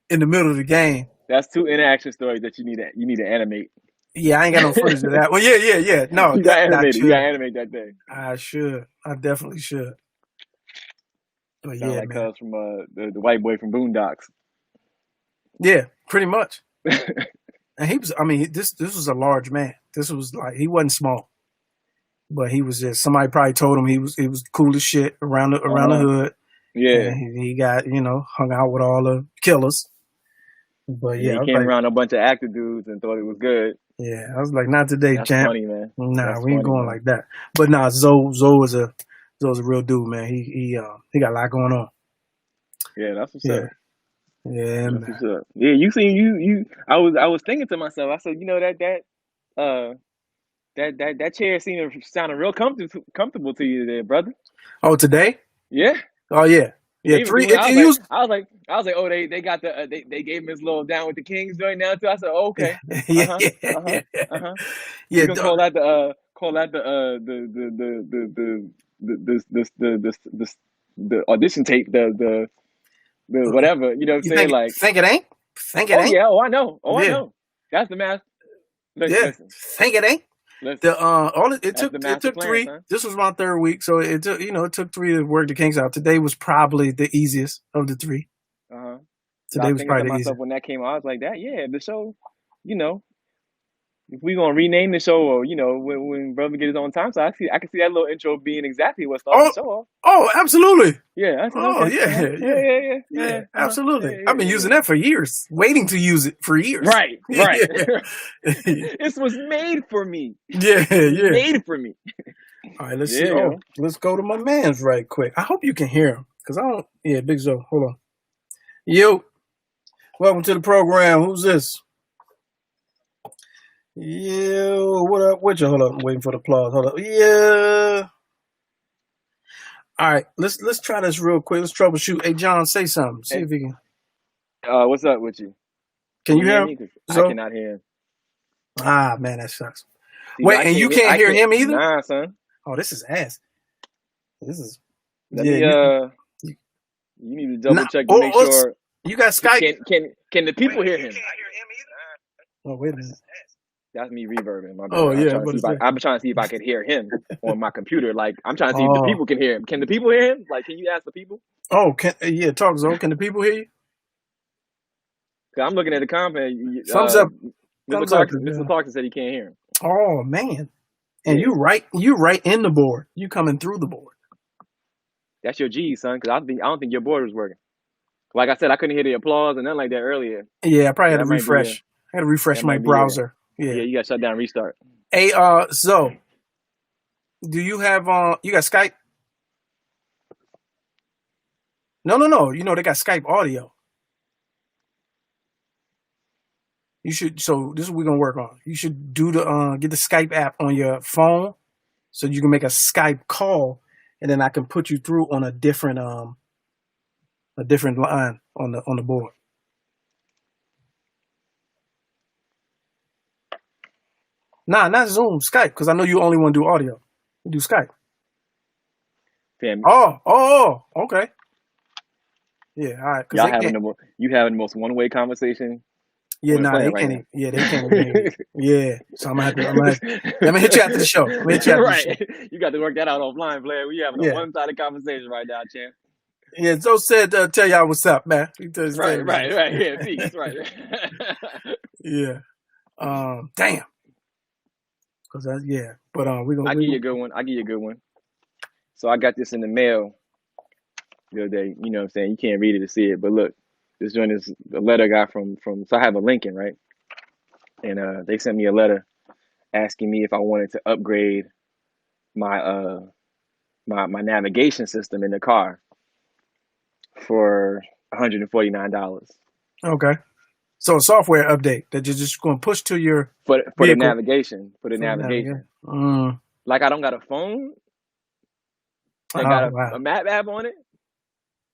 in the middle of the game. That's 2 interaction stories that you need to animate. Yeah, I ain't got no footage of that. Well, yeah. No, you got to animate that day. I should. I definitely should. But Sound yeah, like man. Cuz from the white boy from Boondocks. Yeah, pretty much. And he was. I mean, this was a large man. This was like he wasn't small, but he was just somebody probably told him he was cool as shit around the hood. Yeah, and he got hung out with all the killers. But yeah, he came around a bunch of actor dudes and thought it was good. Yeah, I was like, not today, That's champ. funny, man. Nah, That's we ain't funny, going man. like that. But nah, Zoe is a real dude, man. He got a lot going on. Yeah, that's what's up. Yeah, That's man. what's up. Yeah, you see, you. I was thinking to myself. I said, that chair sounding real comfortable to you there, brother. Oh, today? Yeah. Oh yeah. Yeah, Even 3. I was like, oh, they got the they gave him his little Down with the Kings joint now too. I said, oh, okay. Yeah. You gonna call that the audition tape, the whatever, you know what I'm saying? Think it ain't? Think it ain't? Yeah, I know. I know. That's the math. Listen. Think it ain't? Listen. It took plan, 3. son. This was my 3rd week, so it took 3 to work the kinks out. Today was probably the easiest of the 3. Today was probably the easiest. When that came out, I was like, the show, if we gonna rename the show, or when brother get his own time, so I can see that little intro being exactly what starts the show off. Oh, absolutely. Yeah. I said, okay. Yeah, absolutely. I've been using that for years, waiting to use it for years. Right. This was made for me. Yeah. Made for me. All right, let's see. Oh, let's go to my man's right quick. I hope you can hear him, because I don't. Yeah, Big Zoe. Hold on. Yo, welcome to the program. Who's this? Yo, what up with you? Hold up, I'm waiting for the applause. Hold up. Yeah. All right, let's try this real quick. Let's troubleshoot. Hey, John, say something. See if he can. What's up with you? Can you hear him? I cannot hear him. Ah, man, that sucks. Wait, and you can't hear him either? Nah, son. Oh, this is ass. This is. You need to double check to make sure. You got Skype? Can the people hear him? Oh, wait a minute. That's me reverbing. My bad. Oh, yeah. I'm trying to see if I can hear him on my computer. Like, I'm trying to see if the people can hear him. Can the people hear him? Like, can you ask the people? Oh, talk, Zoe. Can the people hear you? I'm looking at the comment. Thumbs up. Mr. Clarkson said he can't hear him. Oh, man. And you right in the board. You coming through the board. That's your G, son, because I don't think your board was working. Like I said, I couldn't hear the applause and nothing like that earlier. Yeah, I probably had to refresh. I had to refresh my browser. Yeah, you got to shut down, restart. Hey, Zoe, do you have you got Skype? No. They got Skype audio. You should. So this is what we're gonna work on. You should do get the Skype app on your phone, so you can make a Skype call, and then I can put you through on a different line on the board. Nah, not Zoom, Skype, because I know you only want to do audio. You do Skype. Damn. Oh, okay. Yeah, all right. You having the most one-way conversation. Yeah, they can't. Yeah, they can't. Yeah, so I'm gonna let me hit you after the show. You got to work that out offline, Blair. We having a one-sided conversation right now, champ. Yeah, Zoe said, tell y'all what's up, man. Right. Yeah, peace, right. Yeah. Damn. But we're gonna. I give you a good one. So I got this in the mail the other day. You know what I'm saying? You can't read it to see it, but look, this joint is a letter I got from. So I have a Lincoln, right? and they sent me a letter asking me if I wanted to upgrade my my navigation system in the car for $149 Okay. So a software update that you're just going to push to your for the vehicle. navigation Mm. Like I don't got a phone that got a map app on it.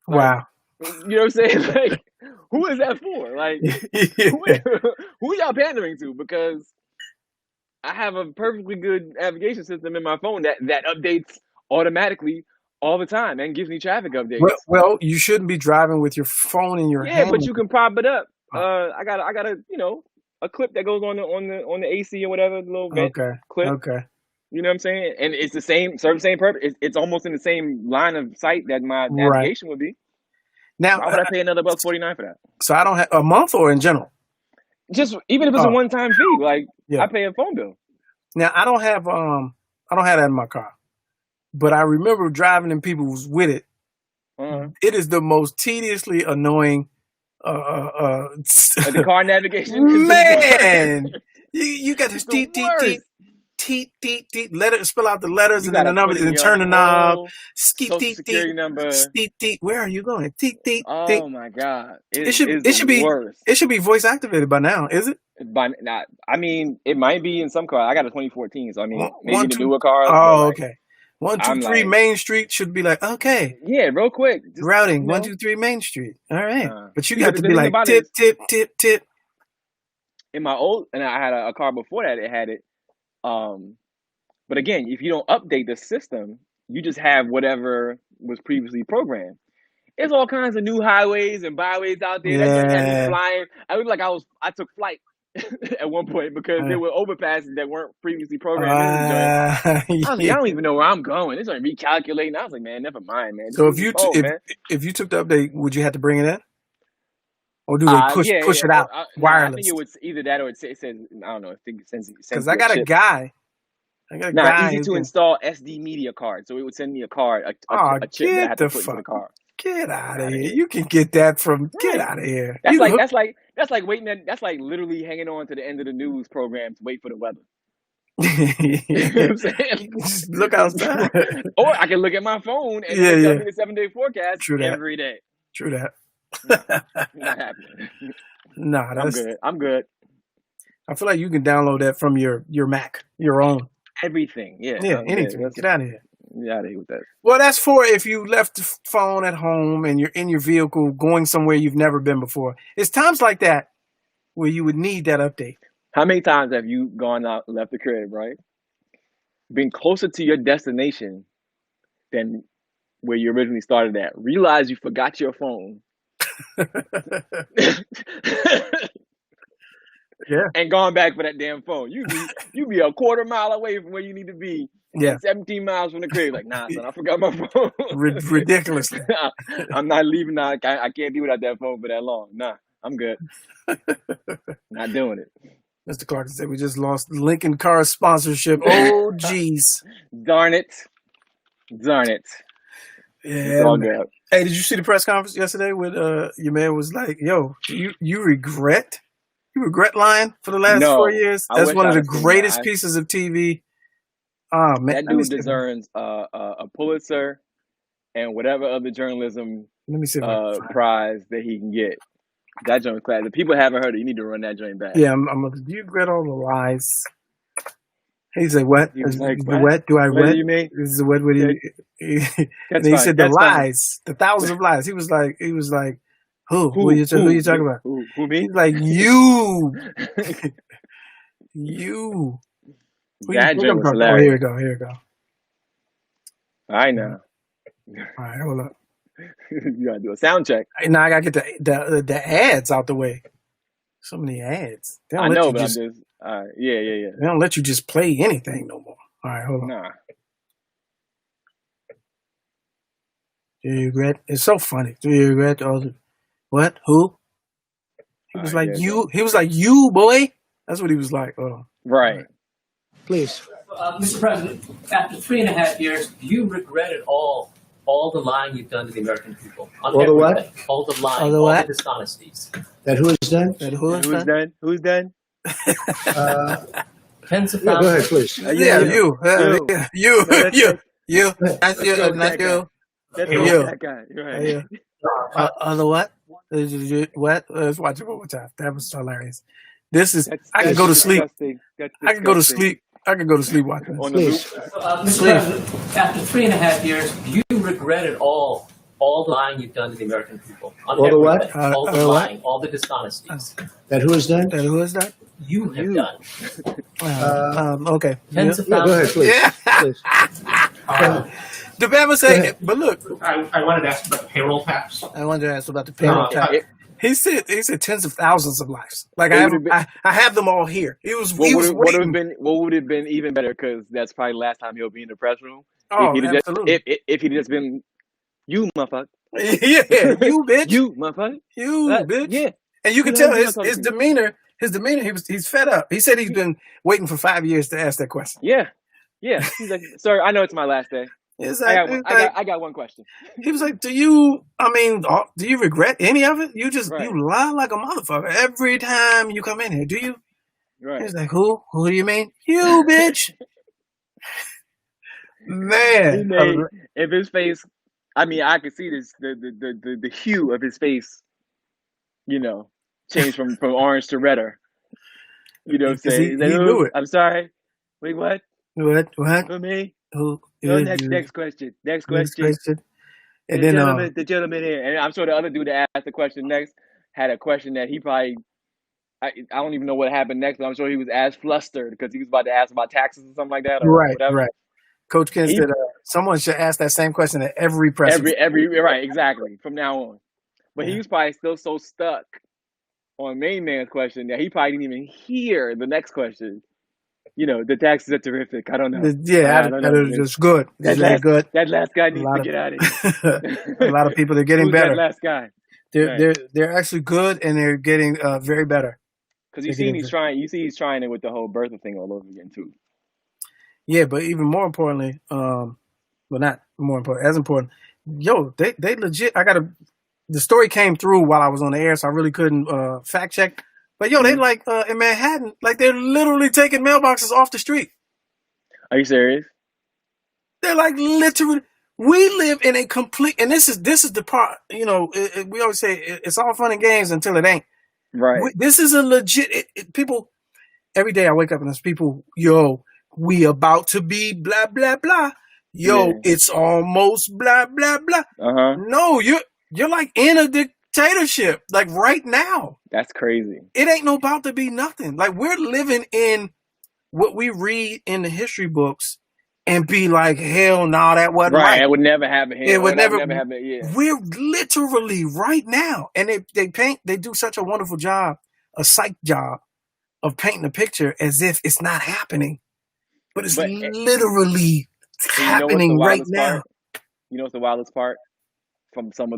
Like, Wow. You know what I'm saying? Like, who is that for? Like, who y'all pandering to? Because I have a perfectly good navigation system in my phone that updates automatically all the time and gives me traffic updates. Well, you shouldn't be driving with your phone in your hand. Yeah, but you can prop it up. I got a a clip that goes on the AC or whatever, the little vent clip. Okay. You know what I'm saying? And it's the same purpose. It's almost in the same line of sight that my navigation would be. Now, why would I pay another $1.49 for that? So I don't have a month or in general? Just even if it's a one-time fee, like I pay a phone bill. Now I don't have that in my car, but I remember driving and people was with it. It is the most tediously annoying. The car navigation, man. You got to letter spell out the letters and then the numbers and turn the knob. Social security number. Where are you going? Oh my God! It should be worse. It should be voice activated by now, is it? I mean, it might be in some cars. I got a 2014, so I mean, maybe the newer cars. Oh, okay. 123 Main Street should be like, okay. Yeah, real quick. Routing 123 Main Street. All right, but you got to be like tip. In my old, and I had a car before that. It had it. But again, if you don't update the system, you just have whatever was previously programmed. There's all kinds of new highways and byways out there that had me flying. I was like, I took flight at one point because there were overpasses that weren't previously programmed. I was like, I don't even know where I'm going. It's like recalculating. I was like, man, never mind, man. So if you took the update, would you have to bring it in? Or do they push it out wireless? I think it was either that or it says, I don't know. I think it sends because I got a guy. Easy to install SD media card. So it would send me a card, a chip that I had to put into the car. Get out of here! You can get that from. Get out of here! That's like waiting. That's like literally hanging on to the end of the news program to wait for the weather. You know what I'm saying? Just look outside. Or I can look at my phone and tell me the 7-day forecast every day. True that. Not happening. No, I'm good. I feel like you can download that from your Mac, your own. Everything, anything. Get out of here. Get out of here with that. Well, that's for if you left the phone at home and you're in your vehicle going somewhere you've never been before. It's times like that where you would need that update. How many times have you gone out, left the crib, right? Been closer to your destination than where you originally started at. Realize you forgot your phone. And gone back for that damn phone. You be a quarter mile away from where you need to be. 17 miles from the crib. Like, nah, son, I forgot my phone. Ridiculously. I'm not leaving now. I can't be without that phone for that long. Nah, I'm good. Not doing it. Mr. Clark said we just lost Lincoln Car sponsorship. Oh, jeez. Darn it. Yeah. It's all good. Hey, did you see the press conference yesterday when your man was like, yo, you regret lying for the last 4 years? That's one of the greatest pieces of TV. Oh, man. That dude deserves a Pulitzer and whatever other journalism prize that he can get. That joint class. If people haven't heard it, you need to run that joint back. Yeah, do you regret all the lies? He said, what? He was like, what? Do I regret? What do you mean? This is what and he said the lies, the thousands of lies. He was like, who are you talking about? Who me? He's like, you. You. That joint was hilarious. Oh, here we go. I know. All right, hold up. You gotta do a sound check. Now I gotta get the ads out the way. So many ads. I know, but I'm just yeah. They don't let you just play anything no more. All right, hold on. Nah. Do you regret? It's so funny. Do you regret all the what? Who? He was like you. He was like you, boy. That's what he was like. Right. Please. Mr. President, after 3.5 years, do you regret at all the lying you've done to the American people? All the what? All the lying, all the all the dishonesties. That who is done? That who's done? Who's done? Tens of Yeah, go ahead, thousands. please. Yeah, you. You. No, that's You. that. You. That's Let's you. go with That's that guy. you. Let's Hey, go with You. that guy. You're right. You. Other what? What? Let's watch it one more time. That was hilarious. This is. I could go to sleep. Disgusting. That's I could go to disgusting. sleep. I could go to sleep watching this. On the loop. Please. So, Mr. President, after 3.5 years, do you regret at all the lying you've done to the American people? On All the what? everything. All the what? lying, all the dishonesties That who is that? Who is that? you have done. Okay. Tens of Yeah, go ahead, thousands. please. Yeah. Please. The Bama say, but look, I wanted to ask about the payroll tax. I wanted to ask about the payroll tax. It- He said tens of thousands of lives. Like What I would have, it I have them all here. He was What would waiting. have been even better? Because that's probably the last time he'll be in the press room. Oh, if he'd absolutely. if he'd just been you, motherfucker, Yeah, you bitch, you, motherfucker, you bitch. yeah. And you can You tell know, you his know his something. demeanor. His demeanor. He's fed up. He said he's been waiting for 5 years to ask that question. Yeah. He's like, sir, I know it's my last day. It's I like, got one question. he was like, do you regret any of it? You just Right. you lie like a motherfucker every time you come in here. Do you? Right. He's like, who? Who do you mean? You bitch. He Man. made if his face. I mean, I could see this the hue of his face. You know, change from orange to redder. You know what I'm Because saying? he He's like, knew "Ooh, it. I'm sorry. Wait, what? What? For me? Who? No, next question. Next Next question. question. And then The gentleman here, and I'm sure the other dude that asked the question next had a question that he probably. I don't even know what happened next, but I'm sure he was as flustered because he was about to ask about taxes or something like that, or whatever. Right. Coach Ken He- said someone should ask that same question at every press. Every right, exactly. From now on, but he was probably still so stuck on main man's question that he probably didn't even hear the next question. You know, the taxes are terrific. I don't know. Yeah, I don't that know. is just good. That It's really good. That last guy needs lot to of- get out of here. A lot of people are getting Who's better. that last guy? They're actually good and they're getting very better. Because you They're see getting he's trying it with the whole birther thing all over again too. Yeah, but even more importantly, well, not more important, as important. Yo, they legit. The story came through while I was on the air, so I really couldn't fact check. But yo, they like in Manhattan, like they're literally taking mailboxes off the street. Are you serious? They're like literally. We live in a complete, and this is the part. You know, we always say it's all fun and games until it ain't. Right. This is a legit. People every day I wake up and there's people. Yo, we about to be blah blah blah. Yo, Yeah. it's almost blah blah blah. No, you're like in a dictatorship, like right now. That's crazy. It ain't no about to be nothing. Like we're living in what we read in the history books and be like, hell no, that wasn't right. It would never happen here. It would never happen. Yeah. We're literally right now. And they do such a wonderful job, a psych job of painting a picture as if it's not happening. But it's literally happening right now. You know what's the wildest part? From some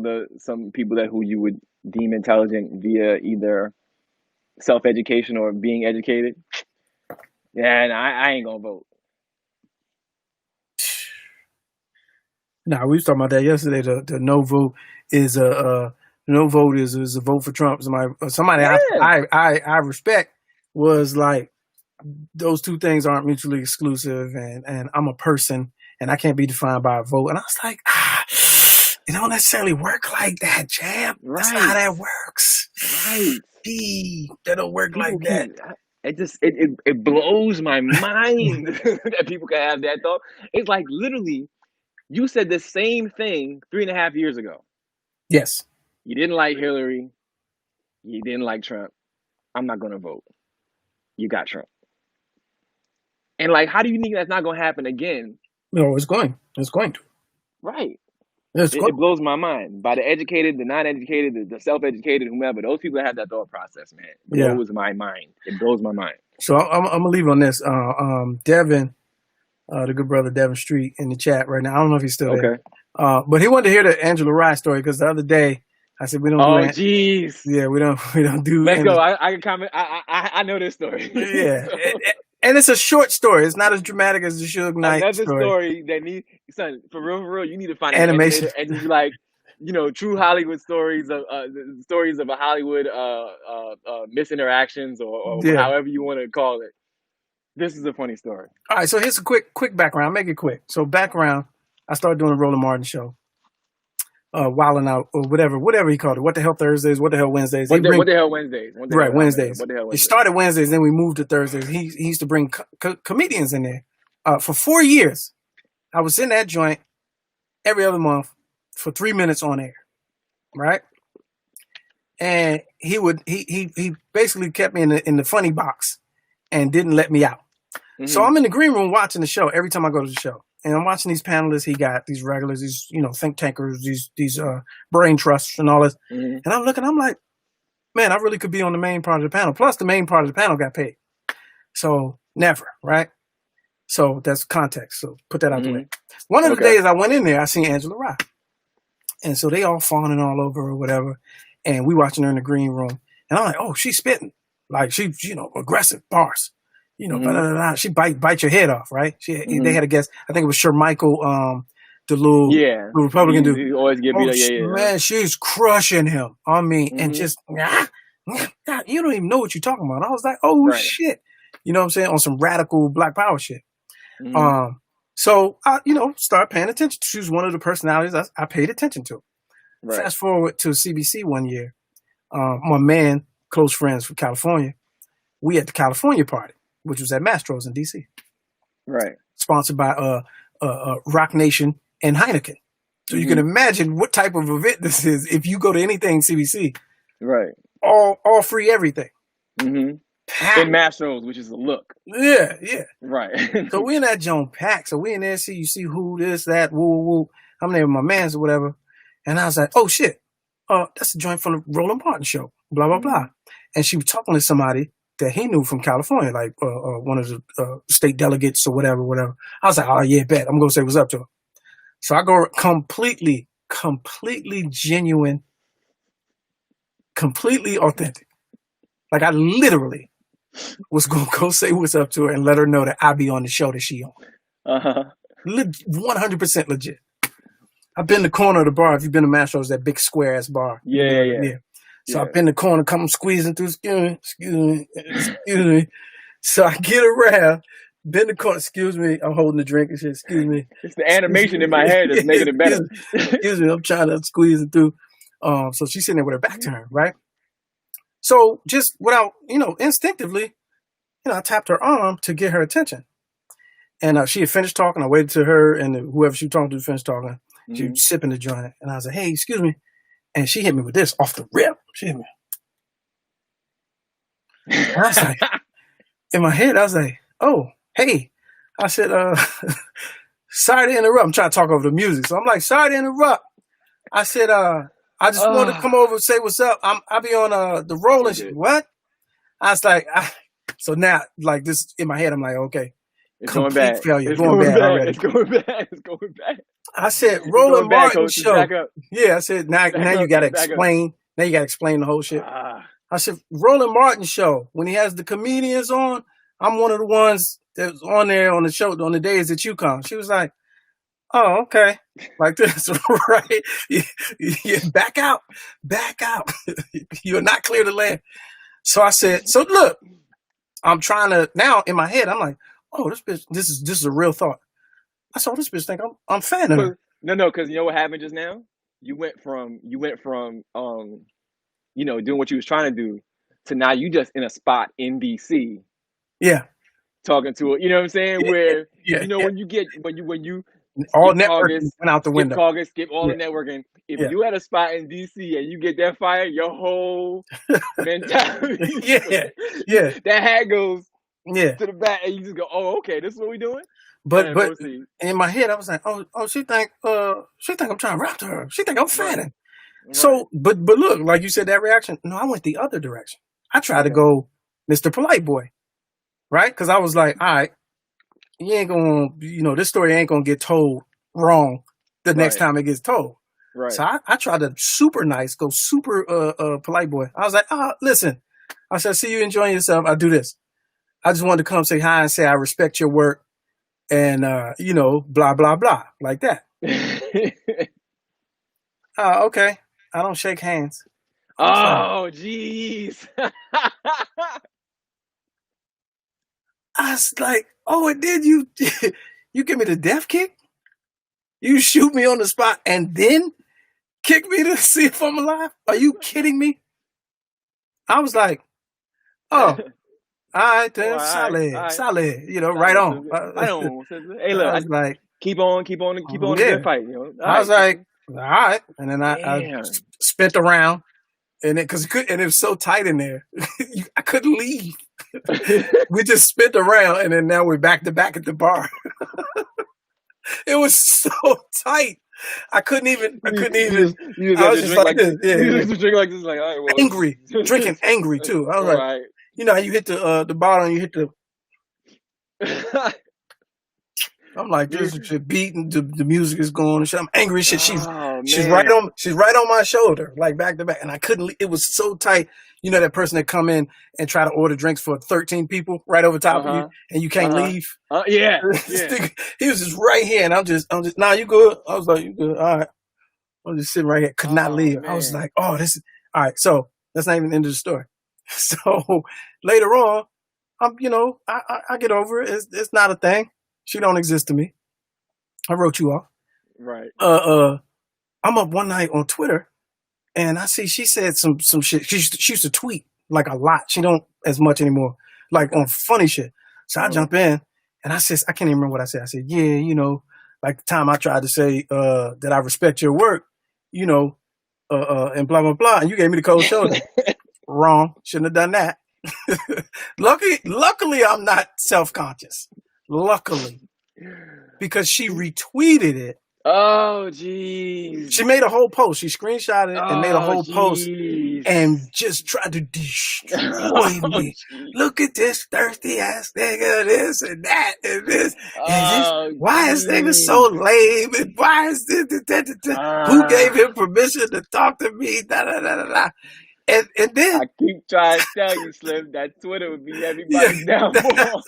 people who you would deem intelligent via either self-education or being educated. Yeah, and I ain't gonna vote. Nah, we was talking about that yesterday. The no vote is a vote for Trump. Somebody I respect was like, those two things aren't mutually exclusive, and I'm a person and I can't be defined by a vote. And I was like, it don't necessarily work like that, champ. Right. That's not how that works. Right. That don't work like that. It blows my mind that people can have that thought. It's like literally, you said the same thing 3.5 years ago. Yes. You didn't like Hillary. You didn't like Trump. I'm not going to vote. You got Trump. And like, how do you think that's not going to happen again? No, it's going to. Right. It blows my mind. By the educated, the non-educated, the self-educated, whomever, those people that have that thought process, man, blows my mind. It blows my mind. So I'm gonna leave on this. Devin, the good brother Devin Street in the chat right now. I don't know if he's still there. But he wanted to hear the Angela Rye story because the other day I said we don't. Oh, jeez. Yeah, we don't do. Let's go. I can comment. I know this story. Yeah. And it's a short story. It's not as dramatic as the Suge Knight Another story that needs, son, for real, you need to find animation. an animator and be like, true Hollywood stories of stories of a Hollywood misinteractions or Yeah. however you want to call it. This is a funny story. All right, so here's a quick background. I'll make it quick. So background, I started doing the Roland Martin show. Wilding Out or whatever he called it. What the hell Thursdays? What the hell Wednesdays? What the hell Wednesdays? Right, Wednesdays. What the hell It Wednesdays? started Wednesdays, then we moved to Thursdays. He used to bring comedians in there. For 4 years, I was in that joint every other month for 3 minutes on air, right? And he basically kept me in the funny box and didn't let me out. Mm-hmm. So I'm in the green room watching the show every time I go to the show. And I'm watching these panelists. He got these regulars, these, think tankers, these brain trusts and all this. Mm-hmm. And I'm looking, I'm like, man, I really could be on the main part of the panel. Plus the main part of the panel got paid. So never, right? So that's context. So put that out the way. One of the days I went in there, I seen Angela Rye. And so they all fawning all over or whatever. And we watching her in the green room. And I'm like, oh, she's spitting. Like she, aggressive bars. Blah, blah, blah, blah. She bite your head off, right? They had a guest. I think it was Shermichael, the little Republican dude. You always get beat up. Man, she's crushing him. I mean, and just you don't even know what you're talking about. I was like, oh shit, you know what I'm saying, on some radical Black Power shit. So I, started paying attention. She was one of the personalities I paid attention to. Right. Fast forward to CBC one year, my man, close friends from California, we at the California party, which was at Mastro's in DC. Right. Sponsored by Rock Nation and Heineken. So you can imagine what type of event this is if you go to anything CBC. Right. All free everything. In Mastro's, which is a look. Yeah. Right. So we in that joint packed. So we in there, you see who, this, that, woo. I'm there with my mans or whatever. And I was like, oh shit. That's a joint from the Roland Martin show. Blah, blah, blah. And she was talking to somebody that he knew from California, like one of the state delegates or whatever. I was like, oh yeah, bet. I'm going to say what's up to her. So I go completely genuine, completely authentic. Like I literally was going to go say what's up to her and let her know that I'll be on the show that she on. 100% legit. I've been in the corner of the bar. If you've been to Mastro's, that big square ass bar. Yeah. So I've been in the corner, come squeezing through, excuse me. So I get around, been in the corner, excuse me, I'm holding the drink and shit, excuse me. It's the animation in my head that's making it better. Excuse me, I'm trying to squeeze it through. So she's sitting there with her back to her, right? So just without, instinctively, I tapped her arm to get her attention. And she had finished talking. I waited till her and whoever she was talking to finished talking. She was sipping the joint. And I was like, hey, excuse me. And she hit me with this off the rip. She hit me. And I was like, in my head, I was like, oh, hey. I said, sorry to interrupt. I'm trying to talk over the music. So I'm like, sorry to interrupt. I said, I just wanted to come over and say what's up. I'll be on the rolling shit. What? I was like, so now, like this in my head, I'm like, okay. It's going bad. Failure. It's going bad already. It's going bad. It's going bad. I said, Roland Martin show. Yeah, I said, now you got to explain. Now you got to explain the whole shit. I said, Roland Martin show. When he has the comedians on, I'm one of the ones that's on there on the show on the days that you come. She was like, oh, okay. Like this, right? Yeah, back out. You're not clear to land. So I said, so look, I'm trying to, now in my head, I'm like, oh, this bitch, this is a real thought. I saw this bitch think I'm fan of her. No, because you know what happened just now? You went from doing what you was trying to do to now you just in a spot in DC. Yeah. Talking to her, you know what I'm saying? Where when you all networking went out the window. Skip all the networking. If you had a spot in DC and you get that fire, your whole mentality. That hat goes to the back and you just go, oh, okay, this is what we doing? But in my head I was like, oh, she think I'm trying to rap to her. She think I'm fanning. Right. So but look, like you said, that reaction. No, I went the other direction. I tried to go Mr. Polite Boy. Right? Because I was like, all right, you ain't gonna, this story ain't gonna get told wrong the next time it gets told. Right. So I tried to super nice, go super polite boy. I was like, listen. I said, see you enjoying yourself. I do this. I just wanted to come say hi and say I respect your work and blah, blah, blah, like that. Oh, okay. I don't shake hands. Oh, jeez. I was like, oh, and then you you give me the death kick? You shoot me on the spot and then kick me to see if I'm alive? Are you kidding me? I was like, oh, all right then, All right, solid, all right. solid. You know, Solid, right on. sister. Right on, sister. Hey, look, I was like, keep on the good fight. You know. All I was right, like, all right. And then I damn. spent around, and it and it was so tight in there, I couldn't leave. We just spent around, and then now we're back to back at the bar. It was so tight. I couldn't even. You just I got was to just drink like this. Yeah, you just drink like this. Like, all right, well, angry, drinking angry too. I was all like, right. you know how you hit the bottom, you hit the. I'm like, this shit beating, the music is going and shit. I'm angry as shit. She's right on my shoulder, like back to back. And I couldn't it was so tight. You know that person that come in and try to order drinks for 13 people right over top of you and you can't leave? Yeah. He was just right here and I'm just nah, you good? I was like, you good, all right. I'm just sitting right here, could not leave. Man. I was like, oh, this is all right. So that's not even the end of the story. So later on, I get over it. It's not a thing. She don't exist to me. I wrote you off. Right. I'm up one night on Twitter and I see she said some shit. She used to tweet like a lot. She don't as much anymore, like on funny shit. So I jump in and I said, I can't even remember what I said. I said, yeah, like the time I tried to say that I respect your work, and blah, blah, blah. And you gave me the cold shoulder. Wrong. Shouldn't have done that. Luckily, I'm not self-conscious. Luckily. Because she retweeted it. Oh, jeez. She made a whole post. She screenshotted it and made a whole post and just tried to destroy me. Look at this thirsty ass nigga, this and that and this. And this. Why is nigga so lame? And why is this? Who gave him permission to talk to me? Da, da, da, da, da. And then I keep trying to tell you, Slim, that Twitter would be everybody's downfall.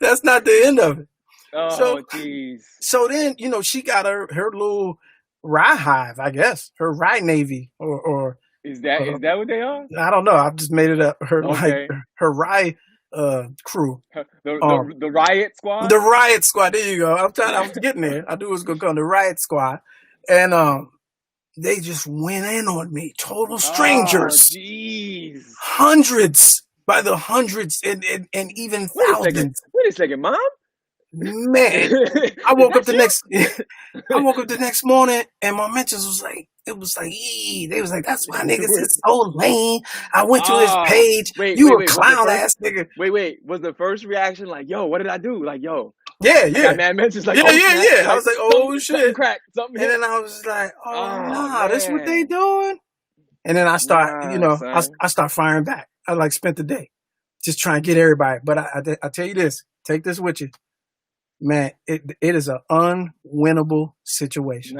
That's not the end of it. Oh, jeez. So then, she got her little rye hive, I guess, her rye navy, or is that what they are? I don't know. I've just made it up. Her rye crew, the riot squad. The riot squad. There you go. I was getting there. I knew it was gonna come. The riot squad, and they just went in on me. Total strangers. Oh, jeez. Hundreds by the hundreds and even thousands. Wait a second, Mom. Man, I woke up the next morning and my mentions was like, they was like, that's why niggas is so lame. I went to his page. You a clown ass nigga. Wait. Was the first reaction like, yo, what did I do? Like, yo. Yeah. I got mad mentions like, yeah. Like, I was like, oh shit. Something cracked. Something hit. And then I was like, nah, that's what they doing. And then I start, I start firing back. I like spent the day just trying to get everybody. But I tell you this, take this with you. Man, it is an unwinnable situation.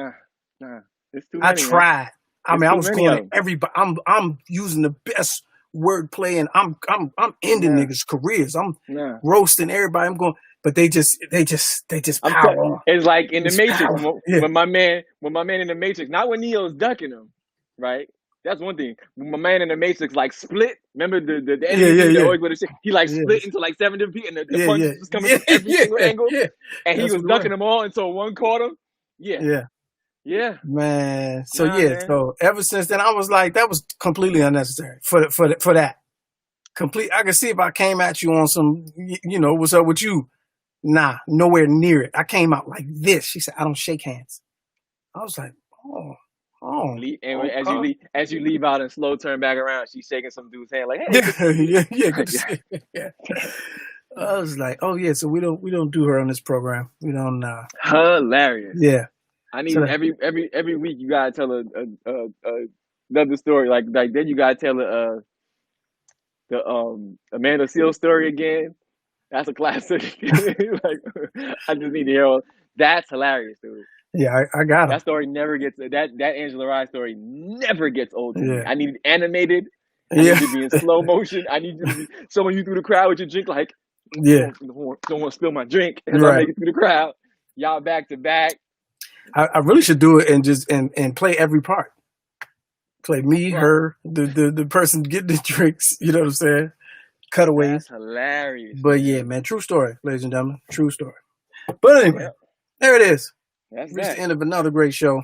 Nah. It's too many, I tried. I was going to everybody. I'm using the best wordplay and I'm ending niggas' careers. I'm roasting everybody. I'm going, but they just power on. It's like in the Matrix when my man in the Matrix, not when Neo's ducking him, right? That's one thing. When my man in the Matrix like split. Remember the enemy always with the shit. He like split into like 7 different people, and the punches was coming from every single angle. And he was ducking them all until one caught him. Yeah. Man. So So ever since then, I was like, that was completely unnecessary for that. I could see if I came at you on some, what's up with you? Nah, nowhere near it. I came out like this. She said, I don't shake hands. I was like, oh. And as you leave out and slow turn back around, she's shaking some dude's hand like, hey. Yeah. I was like, oh yeah, so we don't do her on this program. We don't. Hilarious. Yeah. I need every week you gotta tell another story. Like then you gotta tell the Amanda Seales story again. That's a classic. Like I just need to hear all. That's hilarious, dude. Yeah, I got it. That story never gets that Angela Rye story never gets old to me. Yeah. I need it animated. I need to be in slow motion. I need you to be someone you through the crowd with your drink like don't want to spill my drink as I make it through the crowd. Y'all back to back. I really should do it and just and play every part. Play me, her, the person getting the drinks. You know what I'm saying? Cutaways. That's hilarious. But yeah, man, true story, ladies and gentlemen, true story. But anyway, there it is. That's Reached that. the end of another great show.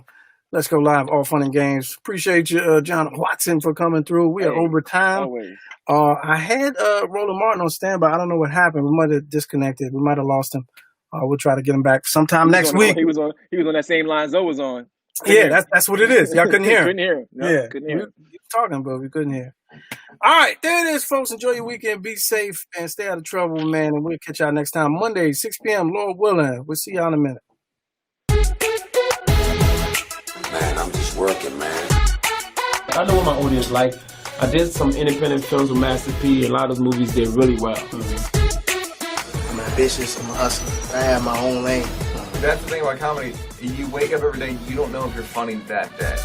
Let's go live, all fun and games. Appreciate you, Jon Watson, for coming through. We are over time. Always. I had Roland Martin on standby. I don't know what happened. We might have disconnected. We might have lost him. We'll try to get him back sometime next week. He was on that same line Zoe was on. Yeah, that's what it is. Y'all couldn't hear him. Couldn't hear him. No, Yeah, couldn't hear him. we were talking, but we couldn't hear. All right, there it is, folks. Enjoy your weekend. Be safe and stay out of trouble, man. And we'll catch y'all next time, Monday, 6 p.m., Lord willing. We'll see y'all in a minute. Man, I'm just working, man. I know what my audience like. I did some independent films with Master P. A lot of those movies did really well. I'm ambitious. I'm a hustler. I have my own lane. That's the thing about comedy. You wake up every day, you don't know if you're funny that day.